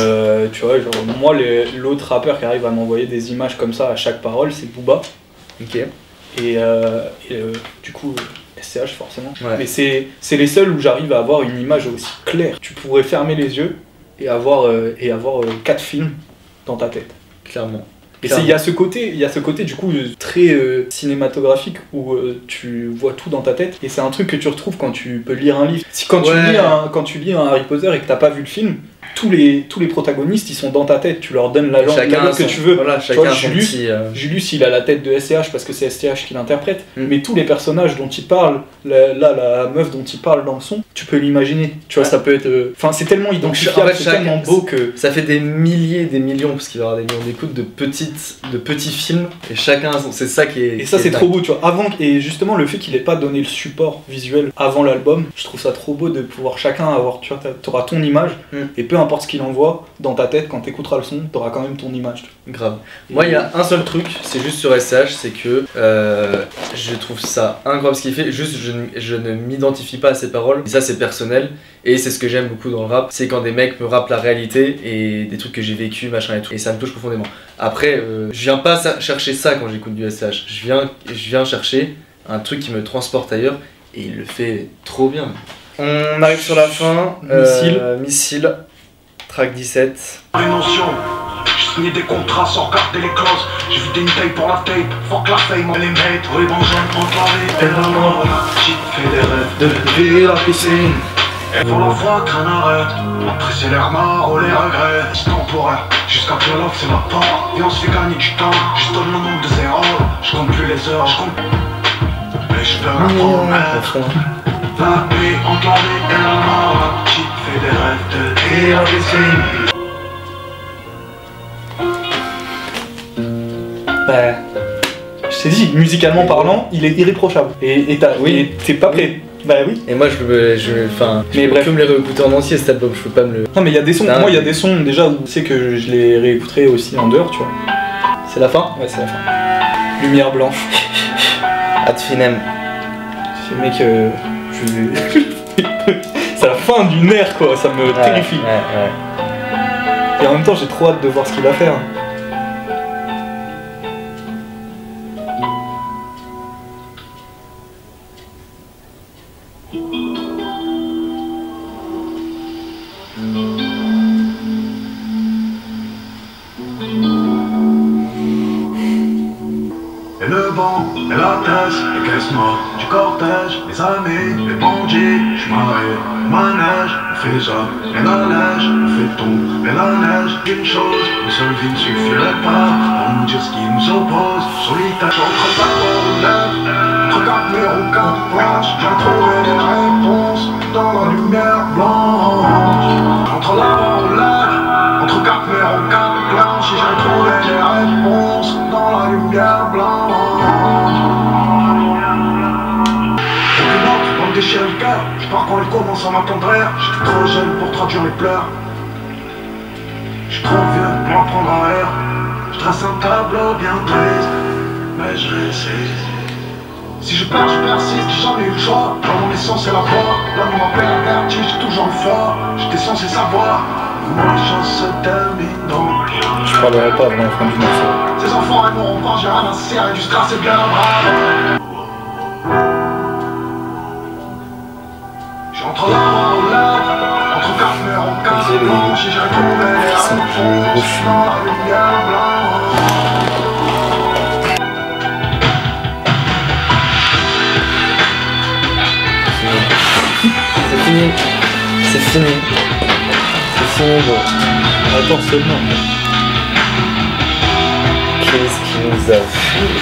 tu vois, genre, moi, l'autre rappeur qui arrive à m'envoyer des images comme ça à chaque parole, c'est Booba. Ok. Et du coup, SCH forcément. Ouais. Mais c'est les seuls où j'arrive à avoir une image aussi claire. Tu pourrais fermer les yeux et avoir 4 films dans ta tête. Clairement. Et il y a ce côté du coup très cinématographique où tu vois tout dans ta tête et c'est un truc que tu retrouves quand tu peux lire un livre. Quand tu lis un Harry Potter et que t'as pas vu le film, tous les protagonistes ils sont dans ta tête, tu leur donnes la langue que tu veux. Voilà, chacun Julius il a la tête de SCH parce que c'est SCH qui l'interprète, mais tous les personnages dont il parle, la meuf dont il parle dans le son, tu peux l'imaginer. Tu vois, ça peut être. Enfin, c'est tellement identifiable, c'est tellement beau que. Ça fait des milliers, des millions, parce qu'il y aura des millions d'écoutes de petits films, et chacun, c'est ça qui est. Et ça, c'est trop beau, tu vois. Et justement, le fait qu'il ait pas donné le support visuel avant l'album, je trouve ça trop beau de pouvoir chacun avoir. Tu vois, t'auras ton image, et peu importe ce qu'il envoie, dans ta tête, quand t'écouteras le son, t'auras quand même ton image. Grave. Moi, il y a un seul truc, c'est juste sur SCH, c'est que je trouve ça incroyable ce qu'il fait. Juste, je ne m'identifie pas à ses paroles. Et ça, c'est personnel. Et c'est ce que j'aime beaucoup dans le rap, c'est quand des mecs me rappent la réalité et des trucs que j'ai vécu, machin et tout. Et ça me touche profondément. Après, je viens pas chercher ça quand j'écoute du SCH. Je viens chercher un truc qui me transporte ailleurs et il le fait trop bien. On arrive sur la fin. Missile. Track 17. Des notions. J'ai signé des contrats sans regarder les clauses. J'ai vu une taille pour la tape. Fuck la fame, les maîtres, ruban jaune enclavé. Et la mort, j'ai fait des rêves de vivre la piscine. Et pour la fois qu'un arrête, après c'est l'air marre ou les regrets. C'est temporaire, jusqu'à que l'offre c'est ma part. Et on se fait gagner du temps, je donne le nombre de zéros. Je compte plus les heures, je compte. Mais je peux la promettre. 20 nuits enclavées et la mort, j'ai fait des rêves de vivre la piscine. Bah, je t'ai dit, musicalement parlant, il est irréprochable. Et t'es pas prêt. Bah oui. Et moi je peux me les réécouter en entier cet album, je peux pas me le. Non mais il y a des sons, moi il y a des sons déjà où tu sais que je les réécouterai aussi en dehors, tu vois. C'est la fin ? Ouais, c'est la fin. Lumière blanche. Ad finem. C'est mec, c'est la fin d'une ère quoi, ça me terrifie. Ouais. Et en même temps j'ai trop hâte de voir ce qu'il va faire. Et le banc, et la tasse, les caisses noires du cortège, les amis, les bandits, j'suis marié, le manège, on fait ça, et la neige, on fait tomber la neige. Une chose, une seule vie ne suffirait pas pour nous dire ce qui nous oppose. Solitaire, entre ta relève, entre quatre murs ou quatre planches, j'ai trouvé des réponses dans la lumière blanche. Entre la relève, entre quatre murs ou quatre planches, j'ai trouvé des réponses dans la lumière blanche. déchirer le cœur. Je pars quand elle commence à m'attendrir. J'étais trop jeune pour traduire mes pleurs. J'suis trop vieux pour apprendre à rire. J'trace un tableau bien triste, mais je résiste. Si je perds, je persiste, j'ai jamais eu le choix. Dans mon essence et la voix, là on m'appelle la vertige, j'ai toujours le fort. J'étais censé savoir comment les choses se terminent dans le lien. Je parlerai pas avant la fin du morceau. Ces enfants, elles m'auront pas, j'ai rien à serrer, du stress et bien bravo. J'suis entre l'arbre et l'arbre, entre quatre murs en quatre blanches, et j'ai retrouvé les enfants, j'suis dans la lumière blanche. C'est fini. C'est fini. C'est fini, gros. Attends seulement. Qu'est-ce qui nous a fait?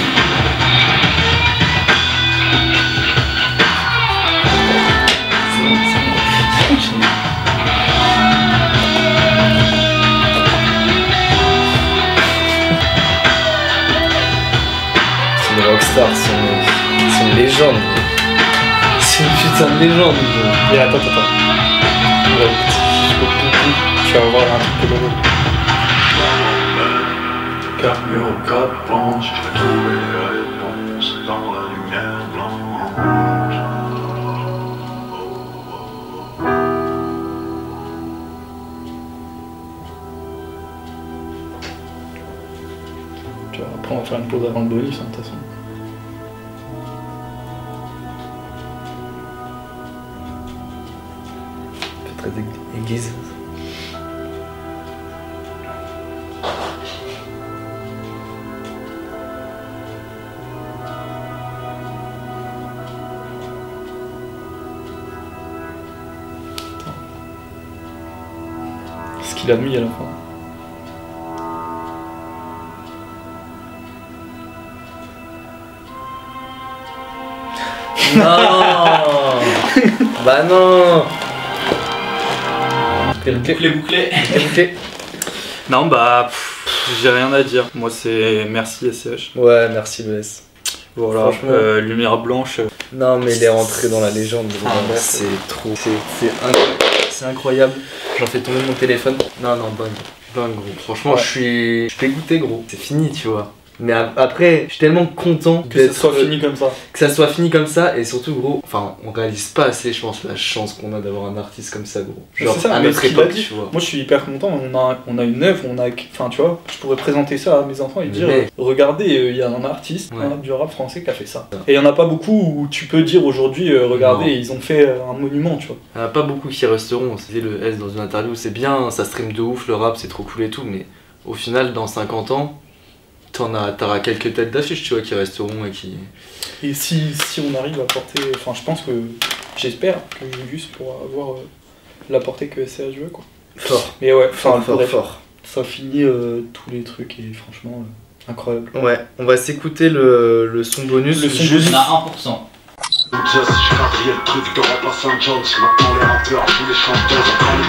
C'est une rockstar, c'est une légende. C'est une putain de légende. Et attends. Tu vas voir un truc de l'autre. Quatre murs, quatre planches, j'ai trouvé les réponses dans la lumière blanche. Tu vois, après on va faire une pause avant le bonus, de toute façon. Très aiguise. Ce qu'il a mis à la fin. Non. Bah non. Bouclé. Non bah j'ai rien à dire. Moi c'est merci SCH. Ouais, merci BS. Voilà, lumière blanche. Non mais il est rentré dans la légende. C'est trop. C'est incroyable. J'en fais tomber mon téléphone. Non dingue gros. Franchement je suis dégoûté gros. C'est fini tu vois. Mais après, je suis tellement content que ça soit fini comme ça. Que ça soit fini comme ça, et surtout gros, enfin on réalise pas assez je pense la chance qu'on a d'avoir un artiste comme ça gros. Genre ça, à notre époque tu vois. Moi je suis hyper content, on a une œuvre, enfin tu vois, je pourrais présenter ça à mes enfants et dire regardez, il y a un artiste du rap français qui a fait ça. Et il y en a pas beaucoup où tu peux dire aujourd'hui regardez, ils ont fait un monument tu vois. Il y en a pas beaucoup qui resteront, c'était le S dans une interview, c'est bien, ça stream de ouf le rap, c'est trop cool et tout, mais au final dans 50 ans t'auras quelques têtes d'affiche tu vois qui resteront et qui... Et si on arrive à porter... Enfin je pense que... J'espère que Julius pourra avoir la portée que SCH veut quoi. Fort. Mais ouais, fort. Ça finit tous les trucs et franchement incroyable. Ouais, on va s'écouter le son bonus. Le son bonus on a 1%. Just, j'ai quadrillé le truc de remplacer un Jones. Maintenant les rappeurs jouent les chanteuses en train de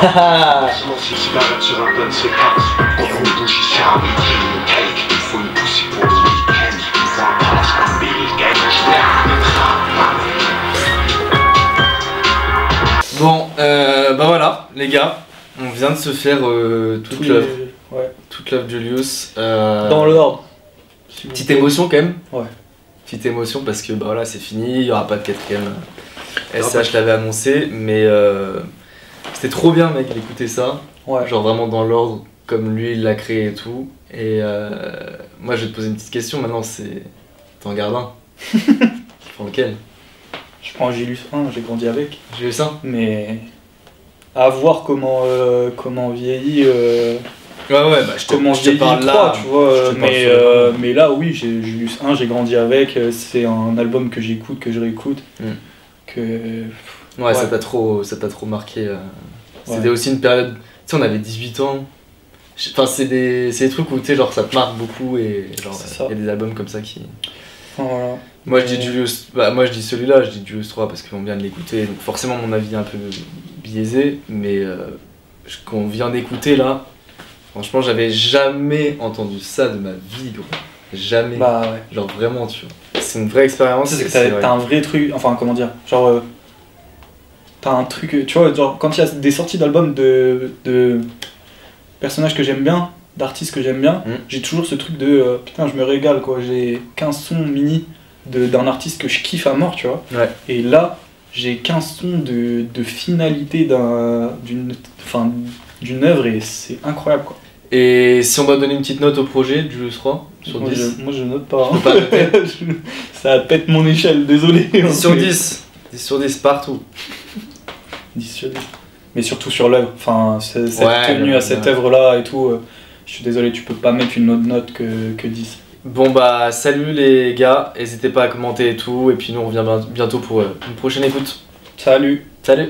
faire sinon si cigarette sur un gun c'est pas. Gros douche ici à midi, une cake. Il faut une poussée pour le week-end. Il faut un passe comme Bill Gates. Bon, bah voilà les gars, on vient de se faire toute l'œuvre de Julius. Dans l'ordre. Petite émotion quand même. Ouais. Petite émotion parce que bah voilà c'est fini, il n'y aura pas de quatrième. SCH l'avait annoncé, mais c'était trop bien mec d'écouter ça. Ouais. Genre vraiment dans l'ordre, comme lui il l'a créé et tout. Et moi je vais te poser une petite question maintenant, c'est... T'en gardes un. Tu prends lequel? Je prends Julius 1, j'ai grandi avec. Julius 1. Mais à voir comment vieillit. Ouais, bah je te parle là, tu vois. Mais là, oui, j'ai Julius 1, j'ai grandi avec. C'est un album que j'écoute, que je réécoute. Ouais, ça t'a trop marqué. C'était aussi une période. Tu sais, on avait 18 ans. Enfin, c'est des trucs où tu sais, genre ça te marque beaucoup et genre il y a des albums comme ça qui. Enfin, voilà. Moi je dis Julius, moi je dis celui-là, je dis Julius 3 parce qu'on vient de l'écouter, donc forcément mon avis est un peu biaisé, mais qu'on vient d'écouter là, franchement j'avais jamais entendu ça de ma vie gros, jamais, bah ouais. Genre vraiment tu vois, c'est une vraie expérience. C'est que t'as un vrai truc, enfin comment dire, genre t'as un truc, tu vois, genre quand il y a des sorties d'albums de personnages que j'aime bien, d'artistes que j'aime bien, j'ai toujours ce truc de putain, je me régale quoi, j'ai 15 sons mini d'un artiste que je kiffe à mort, tu vois. Ouais. Et là, j'ai 15 sons de finalité d'une œuvre et c'est incroyable quoi. Et si on doit donner une petite note au projet du Julius 3 sur 10? Moi je note pas. Hein. Ça pète mon échelle, désolé. 10 sur 10. 10 sur 10 partout. 10 sur 10. Mais surtout sur l'œuvre. Enfin, cette tenue à cette œuvre-là et tout. Je suis désolé, tu peux pas mettre une autre note que 10. Bon bah salut les gars, n'hésitez pas à commenter et tout. Et puis nous on revient bientôt pour une prochaine écoute. Salut. Salut.